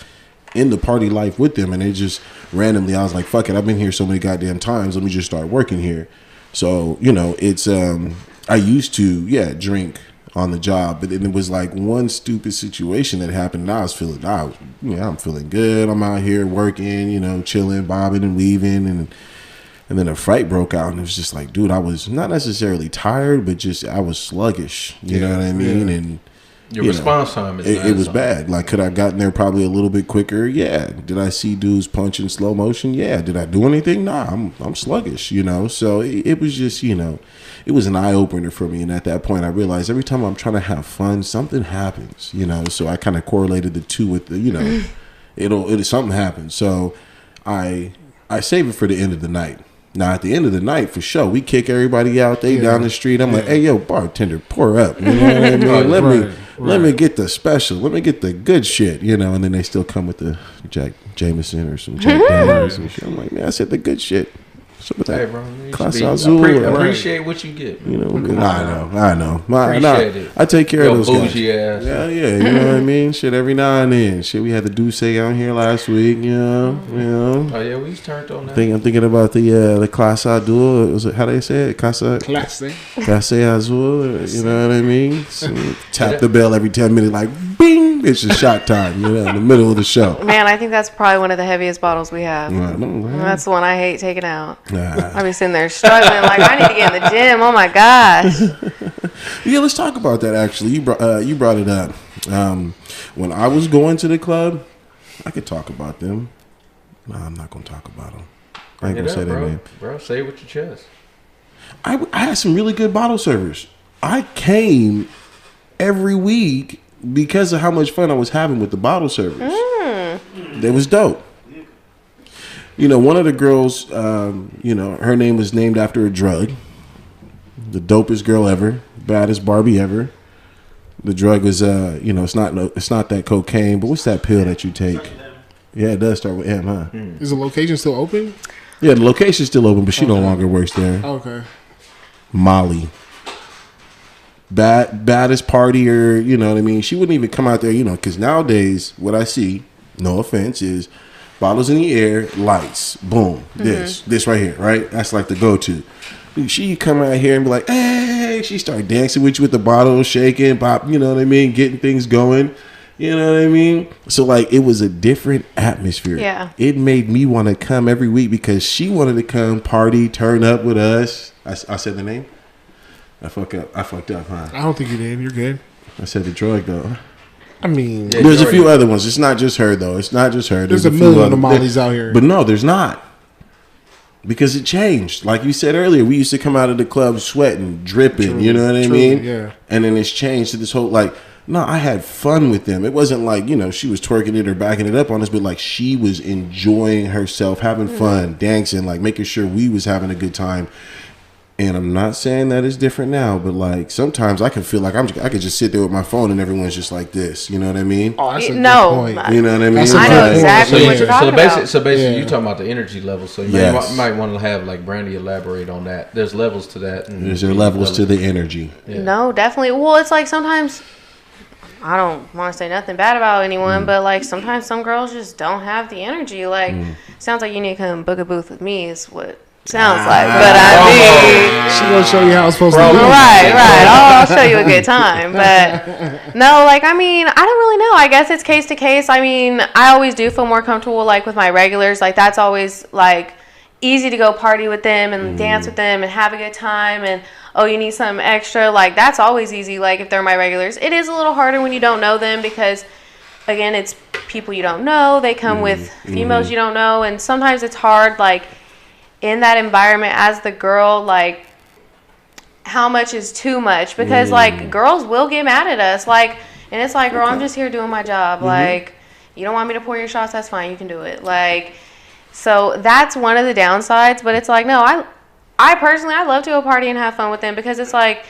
in the party life with them. And they just randomly, I was like, fuck it. I've been here so many goddamn times. Let me just start working here. So, you know, it's, I used to, drink on the job, but then it was like one stupid situation that happened. And I'm feeling good. I'm out here working, you know, chilling, bobbing and weaving, and then a fight broke out, and it was just like, dude, I was not necessarily tired, but just I was sluggish. You know what I mean? Yeah. And your response time is it was bad. Like, could I have gotten there probably a little bit quicker? Yeah. Did I see dudes punch in slow motion? Yeah. Did I do anything? Nah. I'm sluggish. You know. So it was just, you know, it was an eye opener for me. And at that point, I realized every time I'm trying to have fun, something happens. You know. So I kind of correlated the two with the, you know, it'll something happens. So I save it for the end of the night. Now, at the end of the night, for sure, we kick everybody out. They down the street. I'm like, hey, yo, bartender, pour up. You know what I mean? Let me get the special. Let me get the good shit, you know. And then they still come with the Jack Jameson or some Jack Daniels and shit. I'm like, man, I said the good shit. So with that, hey, bro, Class Azul, appreciate what you get. You know, I know. Appreciate it. I take care of those guys. Ass. Yeah, you know what I mean. Shit, every now and then. Shit, we had the Duce out here last week. You know. Oh yeah, we turned on that. I'm thinking about the Class Azul. Was it how they say it? Class Azul. You know what I mean? So tap the bell every 10 minutes, like bing. It's just shot time. You know, in the middle of the show. Man, I think that's probably one of the heaviest bottles we have. That's the one I hate taking out. I be sitting there struggling, like I need to get in the gym. Oh my gosh. Yeah, let's talk about that. Actually, you brought it up. When I was going to the club, I could talk about them. No, I'm not gonna talk about them. I ain't gonna say their name. Bro, say it with your chest. I had some really good bottle servers. I came every week because of how much fun I was having with the bottle servers. They was dope. You know, one of the girls, you know, her name was named after a drug. The dopest girl ever, baddest Barbie ever. The drug was, you know, it's not that cocaine, but what's that pill that you take? Yeah, it does start with M, huh? Is the location still open? Yeah, the location's still open, but she no longer works there. Okay. Molly. Baddest partier, you know what I mean? She wouldn't even come out there, you know, because nowadays, what I see, no offense, is bottles in the air, lights, boom, this right here, right? That's like the go-to. She come out here and be like, hey, she start dancing with you with the bottle, shaking, pop, you know what I mean? Getting things going, you know what I mean? So, like, it was a different atmosphere. Yeah. It made me want to come every week because she wanted to come party, turn up with us. I said the name? I fucked up, huh? I don't think you did. You're good. I said the drug, though. I mean, there's a few other ones. It's not just her, though. It's not just her. There's a million of Mollies out here. But no, there's not. Because it changed. Like you said earlier, we used to come out of the club sweating, dripping, you know what I mean? Yeah. And then it's changed to this whole, like, no, I had fun with them. It wasn't like, you know, she was twerking it or backing it up on us, but like she was enjoying herself, having fun, dancing, like making sure we was having a good time. And I'm not saying that it's different now, but like sometimes I can feel like I could just sit there with my phone and everyone's just like this. You know what I mean? Oh, that's a good point. You know what I mean? I know exactly what you're talking about. So basically, you're talking about the energy level. So you might want to have like Brandie elaborate on that. There's levels to that. There's levels to the energy. Yeah. No, definitely. Well, it's like sometimes I don't want to say nothing bad about anyone, but like sometimes some girls just don't have the energy. Like sounds like you need to come book a booth with me is what sounds like, but I mean, she gonna show you how it's supposed to be. Right. I'll show you a good time, but no, like I mean, I don't really know. I guess it's case to case. I mean, I always do feel more comfortable like with my regulars. Like that's always like easy to go party with them and dance with them and have a good time. And oh, you need something extra. Like that's always easy. Like if they're my regulars, it is a little harder when you don't know them because again, it's people you don't know. They come with females you don't know, and sometimes it's hard. Like in that environment as the girl, like how much is too much? Because like girls will get mad at us, like, and it's like, girl, I'm just here doing my job. Like, you don't want me to pour your shots, that's fine, you can do it. Like, So that's one of the downsides. But it's like, no, I personally, I love to go party and have fun with them because it's like,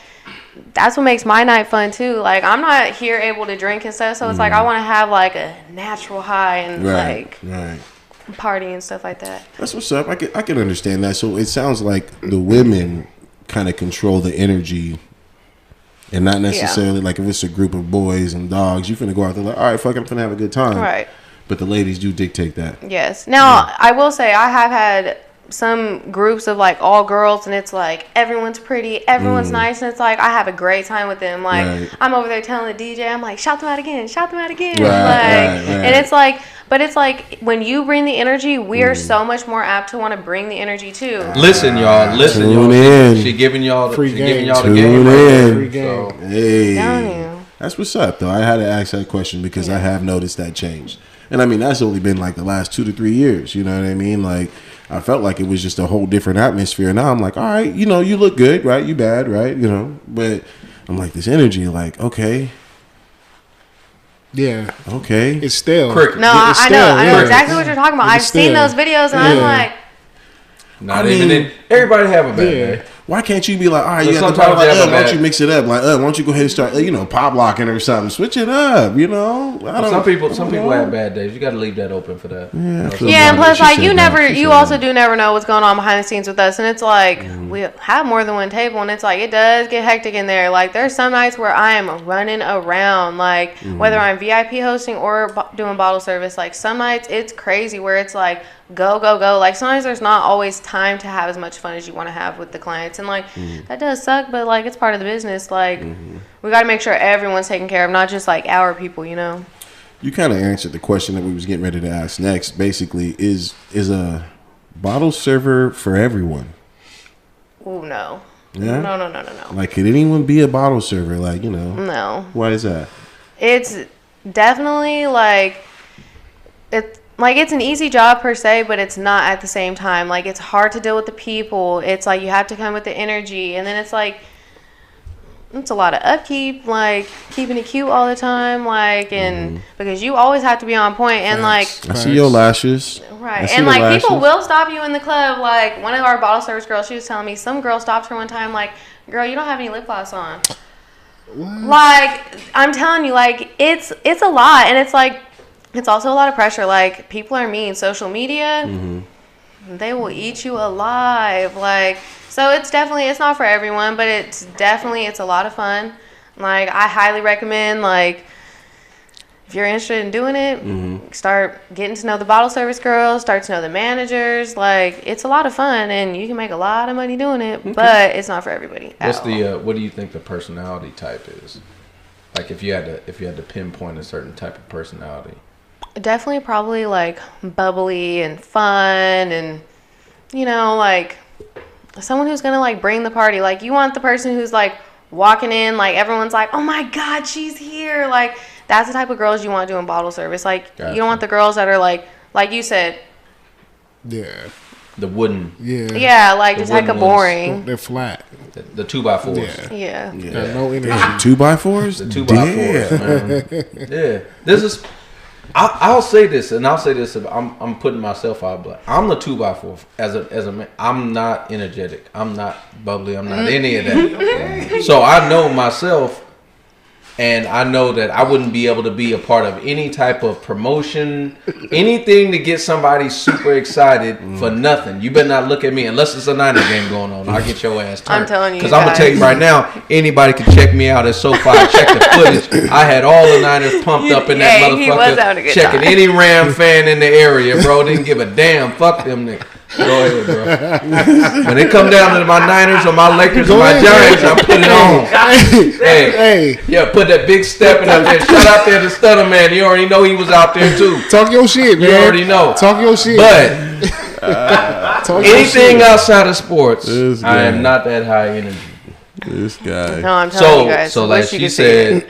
that's what makes my night fun too. Like, I'm not here able to drink and stuff, so it's like I want to have like a natural high and like party and stuff like that. That's what's up. I can understand that. So it sounds like the women kind of control the energy, and not necessarily like if it's a group of boys and dogs, you finna go out there like, all right, fuck, I'm finna have a good time. Right. But the ladies do dictate that. Yes. Now I will say I have had some groups of like all girls, and it's like everyone's pretty, everyone's nice, and it's like I have a great time with them. Like I'm over there telling the DJ, I'm like, shout them out again, and it's like, but it's like when you bring the energy, we are so much more apt to want to bring the energy too. Listen, y'all. She giving y'all the free game. Free game. So, hey, that's what's up though. I had to ask that question because I have noticed that change, and I mean that's only been like the last 2 to 3 years. You know what I mean? Like, I felt like it was just a whole different atmosphere. Now I'm like, all right, you know, you look good, right? You bad, right? You know, but I'm like, this energy, like, okay. Yeah. Okay. It's stale. No, I know exactly what you're talking about. I've seen those videos, and I'm like, everybody have a bad day. Why can't you be like, all right, you have to talk like, why don't you mix it up? Like, why don't you go ahead and start, pop locking or something? Switch it up, you know? Some people have bad days. You got to leave that open for that. Yeah, and plus, like, you also do never know what's going on behind the scenes with us. And it's like, we have more than one table, and it's like, it does get hectic in there. Like, there's some nights where I am running around, like, whether I'm VIP hosting or doing bottle service. Like, some nights it's crazy where it's like, go. Like, sometimes there's not always time to have as much fun as you want to have with the clients. And, like, that does suck, but, like, it's part of the business. Like, we got to make sure everyone's taken care of, not just, like, our people, you know? You kind of answered the question that we was getting ready to ask next. Basically, is a bottle server for everyone? Oh, no. Yeah? No. Like, could anyone be a bottle server? Like, you know. No. Why is that? It's definitely, like, it's an easy job per se, but it's not at the same time. Like, it's hard to deal with the people. It's like you have to come with the energy, and then it's like it's a lot of upkeep, like keeping it cute all the time, like, and because you always have to be on point, and like I see your lashes, right, and like people will stop you in the club. Like, one of our bottle service girls, she was telling me some girl stopped her one time, like, girl, you don't have any lip gloss on. What? Like, I'm telling you, like, it's a lot, and it's like. It's also a lot of pressure. Like, people are mean. Social media, they will eat you alive. Like, so it's not for everyone, but it's a lot of fun. Like, I highly recommend, like, if you're interested in doing it, start getting to know the bottle service girls, start to know the managers. Like, it's a lot of fun, and you can make a lot of money doing it, but it's not for everybody. What do you think the personality type is? Like, if you had to pinpoint a certain type of personality. Definitely probably like bubbly and fun, and you know, like someone who's gonna like bring the party. Like, you want the person who's like walking in, like everyone's like, oh my god, she's here. Like, that's the type of girls you want doing bottle service. Like, you don't want the girls that are like you said, the wooden, like just like a boring. They're flat. The 2x4s. Yeah. No energy. 2x4s. The 2x4s. Man. Yeah. This is. I'll say this, and I'll say this. I'm putting myself out, but I'm the 2x4 as a man. I'm not energetic. I'm not bubbly. I'm not any of that. So I know myself, and I know that I wouldn't be able to be a part of any type of promotion, anything to get somebody super excited for nothing. You better not look at me unless it's a Niner game going on. I'll get your ass turned. I'm telling you, because I'm gonna tell you right now, anybody can check me out at SoFi. Check the footage. I had all the Niners pumped up in that motherfucker. Checking any Ram fan in the area, bro. Didn't give a damn. Fuck them niggas. Go ahead, bro. When it come down to my Niners or my Lakers or my Giants, I put it on. Hey, yeah, put that big step in up there. Shout out there to Stunner Man. You already know he was out there too. Talk your shit, man. You already know. Talk your shit. But anything outside of sports, I am not that high energy. This guy. No, I'm telling you guys. So like she said,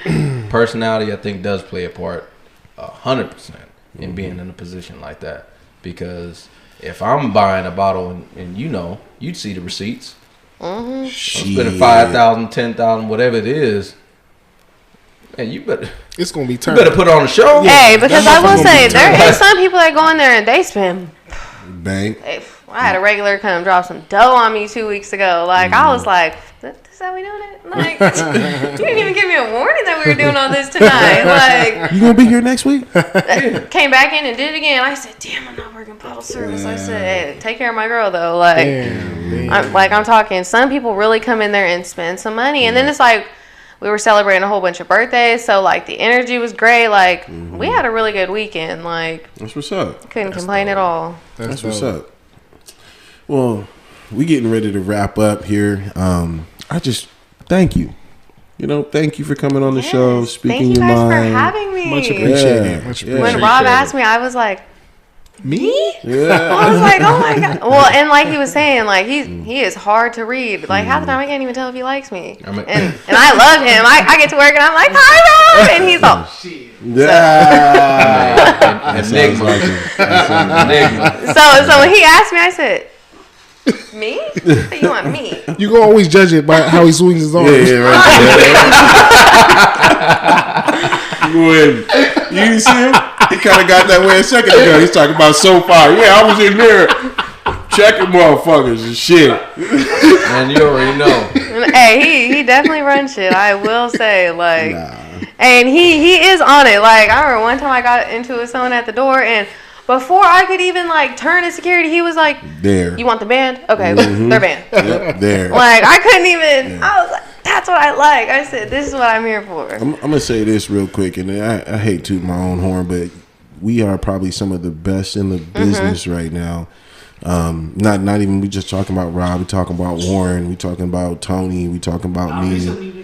personality I think does play a part 100% in being in a position like that, because if I'm buying a bottle and you know, you'd see the receipts. I'm spending $5,000, $10,000, whatever it is. Man, you better. It's gonna be turned. You better put on a show. Hey, because I will say there is some people that go in there and they spend Bank. I had a regular come drop some dough on me 2 weeks ago. Like, I was like, this is how we doing it? Like, you didn't even give me a warning that we were doing all this tonight. Like, you gonna be here next week? Came back in and did it again. I said, damn, I'm not working bottle service. I said, hey, take care of my girl, though. Like, I'm talking, some people really come in there and spend some money. And then it's like, we were celebrating a whole bunch of birthdays, so like the energy was great. Like we had a really good weekend. Like that's what's up. Couldn't complain at all. That's what's up. Well, we getting ready to wrap up here. I just thank you. Thank you for coming on the show, speaking your mind. Thank you guys for having me. Much appreciated. When Rob asked me, I was like, me? Yeah. I was like, oh my god. Well, and like he was saying, like he is hard to read. Like half the time I can't even tell if he likes me. And I love him. I get to work and I'm like, hi Rob, and he's like, So when he asked me, I said, me? You want me? You gonna always judge it by how he swings his arms. Yeah, right. You see him? He kind of got that way a second ago. He's talking about so far. Yeah, I was in there checking motherfuckers and shit. And you already know. Hey, he definitely runs shit. I will say, like, and he is on it. Like, I remember one time I got into it with someone at the door, and before I could even like turn to security, he was like, "There, you want the band? Okay, they're banned." Yep, there. Like I couldn't even. Yeah. I was like, "That's what I like." I said, "This is what I'm here for." I'm gonna say this real quick, and I hate tooting my own horn, but we are probably some of the best in the business right now. Not even we just talking about Rob, we talking about Warren, we talking about Tony, we talking about me.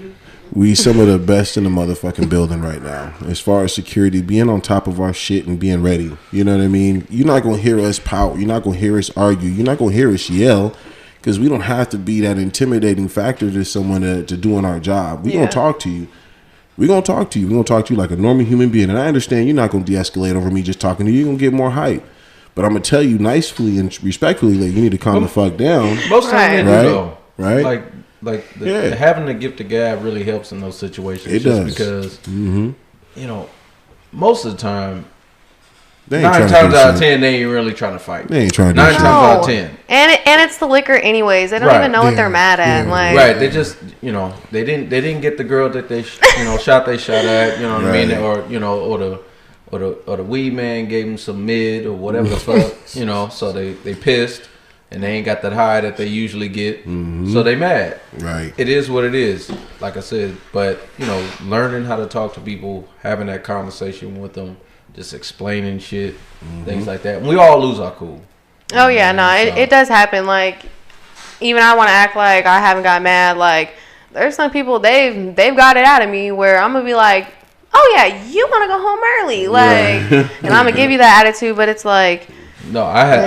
We some of the best in the motherfucking building right now. As far as security, being on top of our shit and being ready. You know what I mean? You're not gonna hear us pout. You're not gonna hear us argue. You're not gonna hear us yell, because we don't have to be that intimidating factor to someone to doing our job. We're gonna talk to you. We're gonna talk to you. We're gonna talk to you like a normal human being. And I understand you're not gonna de-escalate over me just talking to you. You're gonna get more hype. But I'm gonna tell you nicely and respectfully, like, you need to calm the fuck down. Most times, right? Like having the gift of gab really helps in those situations. It does, because most of the time, 9 times out of 10 they ain't really trying to fight. They ain't trying to. 9 times out of 10, and it's the liquor anyways. They don't even know what they're mad at. Like, right? They just they didn't get the girl that they shot they shot at. You know what I mean? Or the weed man gave them some mid or whatever the fuck. So they pissed. And they ain't got that high that they usually get, so they mad. Right. It is what it is, like I said. But learning how to talk to people, having that conversation with them, just explaining shit, things like that. And we all lose our cool. Oh yeah, no, it does happen. Like, even I want to act like I haven't got mad. Like, there's some people they've got it out of me where I'm gonna be like, oh yeah, you want to go home early, like, and I'm gonna give you that attitude, but it's like. No, I had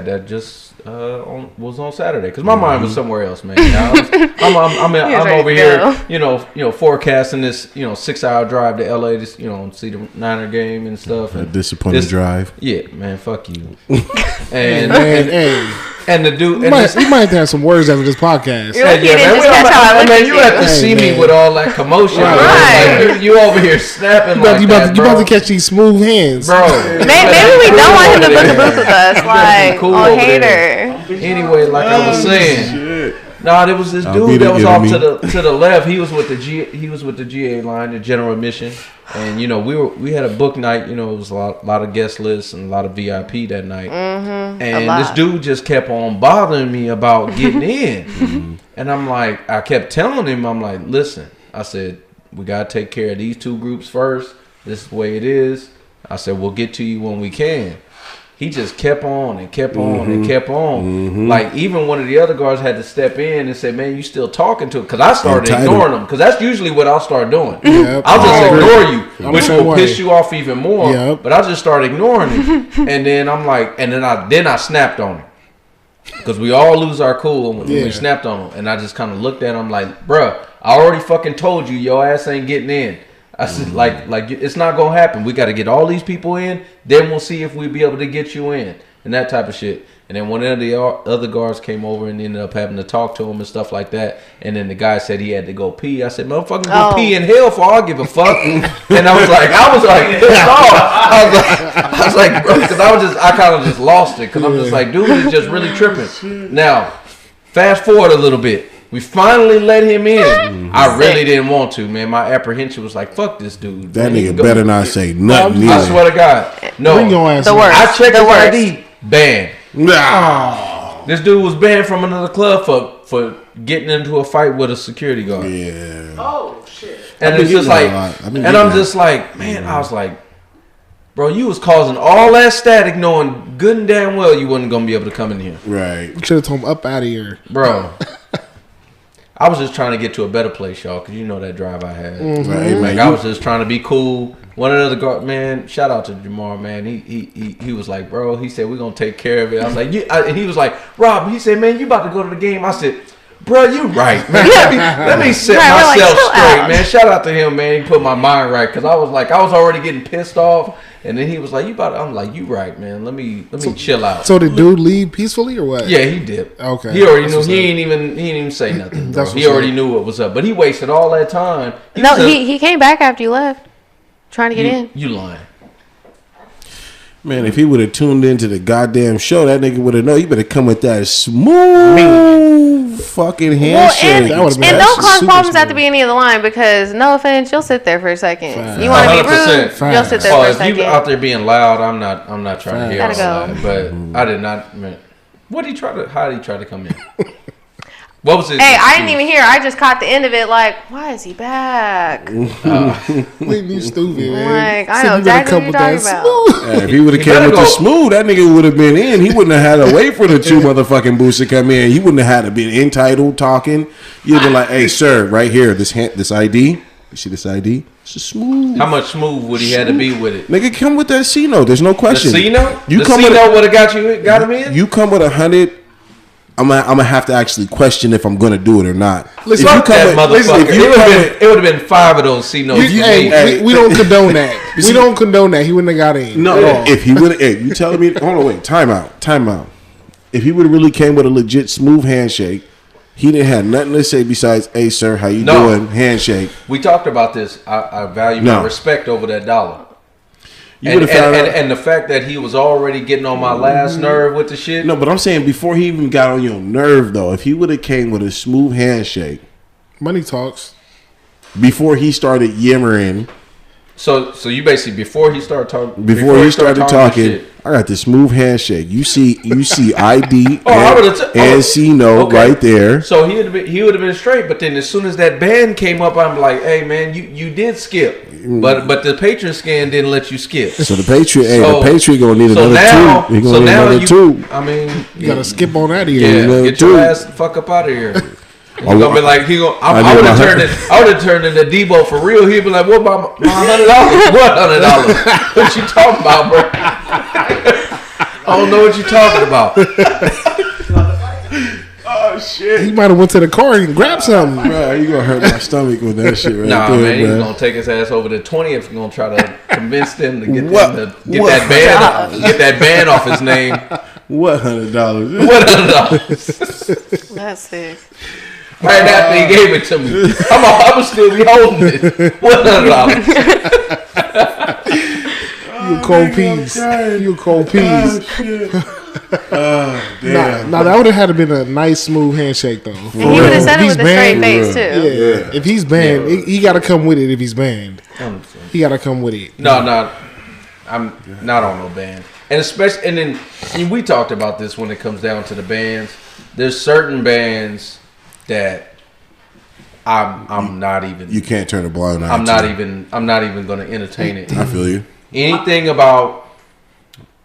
that just on Saturday because my mind was somewhere else, man. I'm over here, forecasting this, 6-hour drive to LA to, see the Niner game and stuff. A disappointing drive. Yeah, man, fuck you. And the dude, we might have some words after this podcast. You have to see me with all that commotion. Right. Like, you over here snapping you about to catch these smooth hands, bro. Maybe we don't want him to book a booth with us, like, cool hater. Anyway, like I was saying, there was this dude that was off to the left. He was with the GA line, the general admission, and we had a book night. It was a lot of guest lists and a lot of VIP that night. And this dude just kept on bothering me about getting in, and I kept telling him, I'm like, listen, I said, we gotta take care of these two groups first. This is the way it is. I said, we'll get to you when we can. He just kept on and kept on and kept on. Like, even one of the other guards had to step in and say, man, you still talking to him? Because I started ignoring him. Because that's usually what I'll start doing. Yep. I'll just ignore you, which will piss you off even more. Yep. But I'll just start ignoring him. And then I'm like, and then I snapped on him. Because we all lose our cool when we snapped on him. And I just kind of looked at him like, bruh, I already fucking told you your ass ain't getting in. I said, like it's not gonna happen. We got to get all these people in, then we'll see if we'll be able to get you in, and that type of shit. And then one of the other guards came over and ended up having to talk to him and stuff like that. And then the guy said he had to go pee. I said, motherfucker, go pee in hell for I'll give a fuck. And I was like, pissed off. I was like, bro, because I kind of just lost it because I'm just like, dude is just really tripping. Now, fast forward a little bit. We finally let him in. I really didn't want to, man. My apprehension was like, fuck this dude. That man. nigga better not say nothing. I swear to God. No. Bring your ass The in. worst. I checked The his worst. ID. Banned. Nah. This dude was banned from another club for getting into a fight with a security guard. Yeah. Oh shit. And I've been it's just getting like, that a lot. I've been and getting I'm that. just like, man, I was like, bro, you was causing all that static knowing good and damn well you wasn't going to be able to come in here. Right. Should have told him up out of here. Bro. I was just trying to get to a better place, y'all, because you know that drive I had. Right, man. Like, I was just trying to be cool. One of the other guard, man, shout out to Jamar, man. He was like, bro, he said, we're going to take care of it. I was like, and he was like, Rob, he said, man, you about to go to the game. I said, bro, you right, man. Let me set Right, we're like, myself chill straight, out. man. Shout out to him, man. He put my mind right, because I was already getting pissed off. And then he was like, I'm like, you right, man. Let me chill out. So did dude leave peacefully or what? Yeah, he did. Okay. He already That's knew. what's He up. ain't even say nothing, bro. That's He what's already up. knew what was up. But he wasted all that time. No, he came back after you left, trying to get in. You lying. Man, if he would have tuned into the goddamn show, that nigga would have known. You better come with that smooth fucking handshake. That would've been And don't cause super problems at smooth. the beginning of the line because, no offense, you'll sit there for a second. Facts. You want to be 100%. rude, you'll sit there Oh, for a if second. you out there being loud, I'm not trying to hear all Gotta go. that. But I did not. Man, how did he try to come in? What was his? Hey, I didn't even hear. I just caught the end of it. Like, why is he back? You stupid, man. Like, I Said know you better exactly come what you're with that talking about. smooth. Hey, if he would have He came better with the go- smooth, that nigga would have been in. He wouldn't have had to wait for the two motherfucking boots to come in. He wouldn't have had to be entitled talking. You'd be like, hey, sir, right here, this ID. You see this ID? It's a smooth. How much smooth would he had to be with it? Nigga, come with that C-note. There's no The question. C-note? You The come with C-note would have got him in? You come with 100. I'm gonna have to actually question if I'm gonna do it or not. Listen, if you Fuck that motherfucker. if you come with- It would have been 5 of those C-notes. Hey, we don't condone that. We don't condone that. He wouldn't have got in. No, if he would, hey, you telling me? Hold on, wait, time out. If he would have really came with a legit smooth handshake, he didn't have nothing to say besides, "Hey, sir, how you doing?" Handshake. We talked about this. I value No. my respect over that dollar. You And, would have found out. and the fact that he was already getting on my last nerve with the shit. No, but I'm saying before he even got on your nerve, though, if he would have came with a smooth handshake Money talks. before he started yammering, So you basically before he started talking. before he started talking, shit. I got the smooth handshake. You see ID Oh, I and, would've and C note Okay. right there. So he would have been straight. But then as soon as that band came up, I'm like, hey man, you did skip, but the patron scan didn't let you skip. So the Patriot, So- the Patriot gonna need So another now, two. He gonna so need now another you, two. I mean, You gotta skip on that here. yeah, another get your two. ass the fuck up out of here. He's I- gonna be like, I I need would my have turned it. I would have turned into Debo for real. He'd be like, what about my $100? What $100? What you talking about, bro? I don't know what you talking about. Oh shit! He might have went to the car and grabbed something. Bro, you gonna hurt my stomach with that shit right Nah, there, man, he's bro. gonna take his ass over to 20th. He's gonna try to convince them to get What? that band off his name. What $100? What $100? That's sick. Right after he gave it to me, I'm still be holding it. What $100? You a cold piece. You a cold piece. Damn. Nah, that would have had to been a nice smooth handshake though. And he would have said If it he's with a straight banned, face, too. Yeah. If he's banned, he got to come with it. If he's banned, he got to come with it. No, I'm not on no band. And especially, and then we talked about this when it comes down to the bands. There's certain bands that I'm not even. You can't turn a blind eye. I'm to. not even going to entertain it. I feel you. Anything about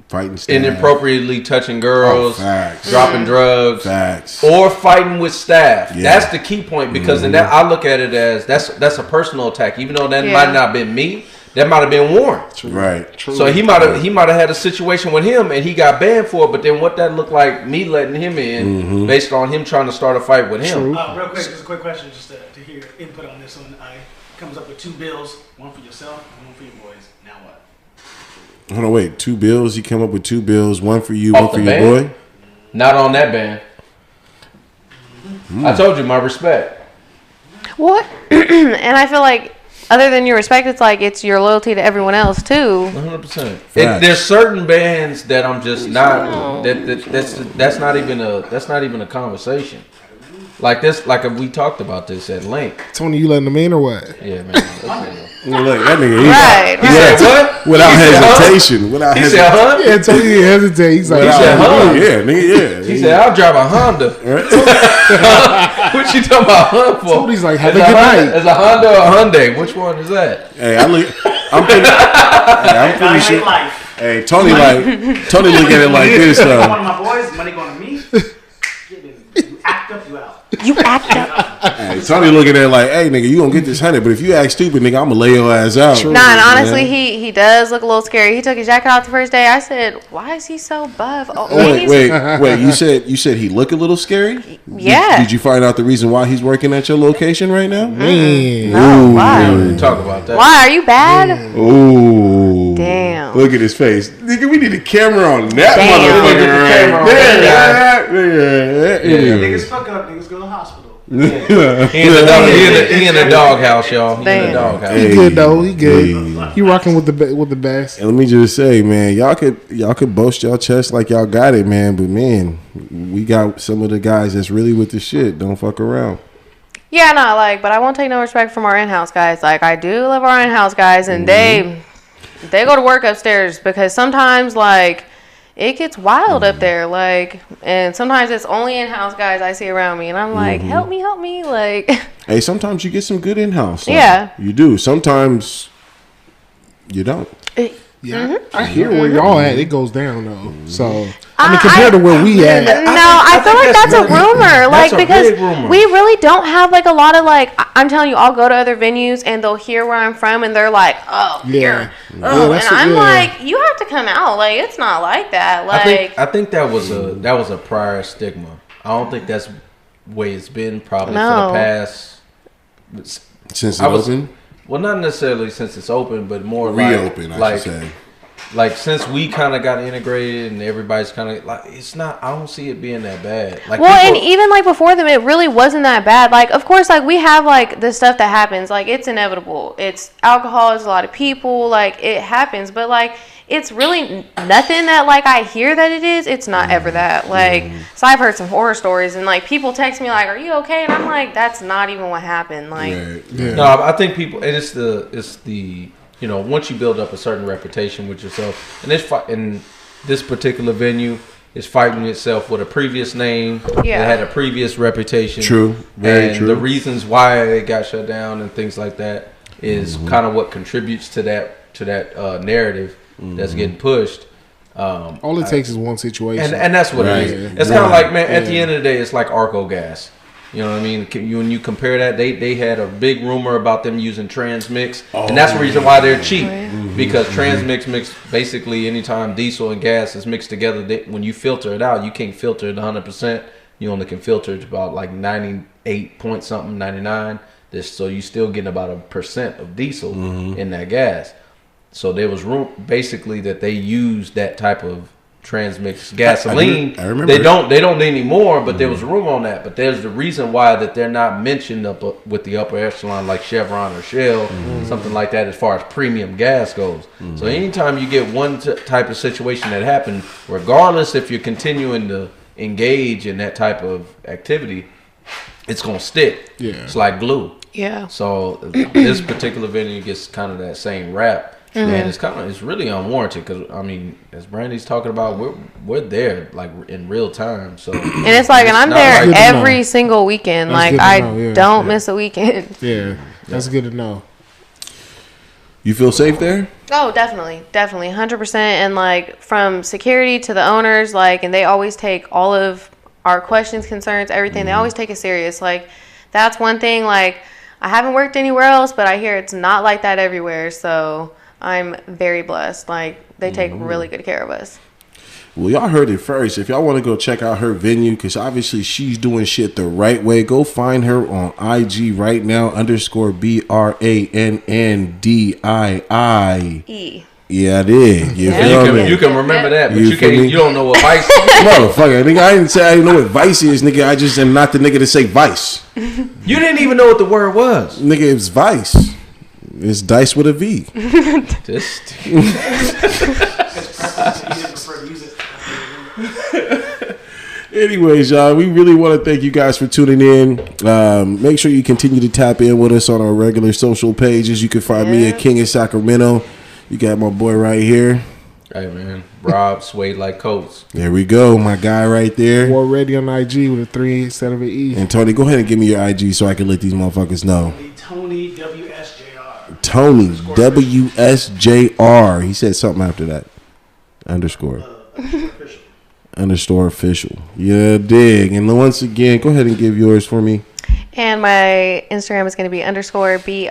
Fighting staff. inappropriately touching girls, facts. dropping drugs, Facts. or fighting with staff. Yeah. That's the key point because in that I look at it as that's a personal attack. Even though that Yeah. might not have been me, that might have been Warren. Right. So he might have had a situation with him and he got banned for it. But then what that looked like me letting him in based on him trying to start a fight with him. Real quick, just a quick question, just to hear your input on this one. I comes up with 2 bills, one for yourself and one for your boys. Now what? Hold on, wait. 2 bills. He come up with 2 bills. One for you, Off one for the your band? boy. Not on that band. I told you my respect. What? And I feel like other than your respect, it's like it's your loyalty to everyone else too. 100%. There's certain bands that I'm just not. That's not even a conversation. Like this, like we talked about this at length. Tony, you letting them in or what? Yeah, man. Look, that nigga, He said what? Without hesitation. Without he said, huh? Yeah, Tony didn't hesitate. He's like, He said, huh? Yeah, nigga, yeah. He said, I'll drive a Honda. What you talking about, huh? For? Tony's like, have a good night. Is a Honda or a Hyundai? Which one is that? Hey, I'm pretty sure. Hey, Tony look at it like this though. One of my boys, money going to me. You act up, you out. You act up. Hey, Tony looking at it like, hey, nigga, you gonna get this 100, but if you act stupid, nigga, I'm gonna lay your ass out. Nah, and honestly, he does look a little scary. He took his jacket off the first day. I said, why is he so buff? Oh, Wait. You said he looked a little scary? Yeah. Did you find out the reason why he's working at your location right now? No, why? Talk about that. Why? Are you bad? Ooh. Damn. Look at his face. Nigga, we need a camera on that Damn. motherfucker right there. Niggas fuck up, niggas go to the hospital. He in the doghouse, y'all. He in the doghouse. He good though. He good. He rocking with the best. And let me just say, man, y'all could boast y'all chest like y'all got it, man. But man, we got some of the guys that's really with the shit. Don't fuck around. Yeah, no, but I won't take no respect from our in-house guys. Like, I do love our in-house guys, and they go to work upstairs because sometimes, it gets wild up there, and sometimes it's only in-house guys I see around me, and I'm like, help me, Hey, sometimes you get some good in-house. Yeah. You do. Sometimes you don't. Yeah, I hear where y'all at. It goes down though. So compared to where we at, I feel like that's a rumor. That's a because big rumor. we really don't have a lot of I'm telling you, I'll go to other venues and they'll hear where I'm from and they're like, oh, here, oh, and I'm like, you have to come out. It's not like that. I think that was a prior stigma. I don't think that's the way it's been probably for the past since it opened. Well, not necessarily since it's open, but more reopen. I should say. Since we kind of got integrated and everybody's kind of it's not. I don't see it being that bad. And even before them, it really wasn't that bad. Of course, we have the stuff that happens. It's inevitable. It's alcohol. It's a lot of people. It happens, but it's really nothing that I hear that it is. It's not ever that. So I've heard some horror stories and people text me are you okay? And I'm like, that's not even what happened. No, I think people. And it's the once you build up a certain reputation with yourself, and in this particular venue is fighting itself with a previous name that had a previous reputation. True, very true. The reasons why it got shut down and things like that is kind of what contributes to that narrative that's getting pushed. all it takes is one situation, and that's what it is. It's kind of at the end of the day, it's like Arco Gas. You know what I mean? When you compare that, they had a big rumor about them using transmix, and that's the reason why they're cheap. Because transmix basically anytime diesel and gas is mixed together, when you filter it out, you can't filter it 100%. You only can filter it about 98 point something, 99. So you still getting about 1% of diesel in that gas. So there was room basically that they used that type of transmix gasoline. I remember. They don't anymore, but there was room on that. But there's the reason why that they're not mentioned up with the upper echelon like Chevron or Shell, something like that as far as premium gas goes. So anytime you get one type of situation that happens, regardless if you're continuing to engage in that type of activity, it's gonna stick. Yeah, it's like glue. Yeah. So this particular venue gets kind of that same rap. And it's really unwarranted because as Brandie's talking about, we're there in real time. So and it's and I'm there every single weekend. I don't miss a weekend. Yeah, that's good to know. You feel safe there? Oh, definitely, 100%. And from security to the owners, and they always take all of our questions, concerns, everything. They always take it serious. That's one thing. I haven't worked anywhere else, but I hear it's not like that everywhere. So I'm very blessed. They take really good care of us. Well, y'all heard it first. If y'all want to go check out her venue, because obviously she's doing shit the right way, go find her on IG right now, _BRANDIE. Yeah, I did. You can remember that, but you don't know what Vice is. Motherfucker, nigga, I didn't say I didn't know what Vice is, nigga. I just am not the nigga to say Vice. You didn't even know what the word was. Nigga, it's Vice. It's Dice with a V. This Anyways, y'all, we really want to thank you guys for tuning in. Make sure you continue to tap in with us on our regular social pages. You can find me at King of Sacramento. You got my boy right here. Hey, man. Rob Suede Like Coats. There we go. My guy right there. War Ready on IG with a 3 instead of an E. And Tony, go ahead and give me your IG so I can let these motherfuckers know. Tony WSJR. Tony WSJR. He said something after that. Underscore. Underscore official. Yeah, dig. And once again, go ahead and give yours for me. And my Instagram is going to be underscore BRANNDIIE.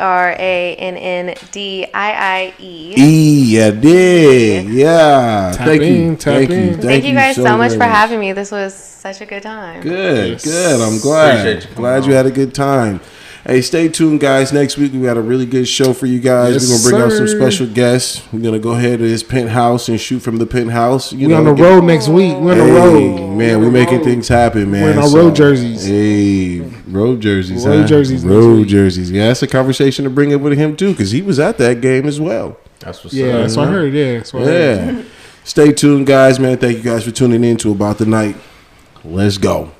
Yeah, dig. Yeah. Thank you. Thank you guys so much for having me. This was such a good time. Good. I'm glad. Glad you had a good time. Hey, stay tuned, guys. Next week, we got a really good show for you guys. Yes, we're going to bring out some sir. special guests. We're going to go ahead to his penthouse and shoot from the penthouse. We're on the road next week. We're on the road. Man, we're making things happen, man. We're in our road jerseys. Hey, road jerseys. Road jerseys next Road week. jerseys. Yeah, that's a conversation to bring up with him, too, because he was at that game as well. That's what's Yeah, up. that's what I heard. Yeah, that's what I heard. Yeah. Stay tuned, guys, man. Thank you guys for tuning in to About the Night. Let's go.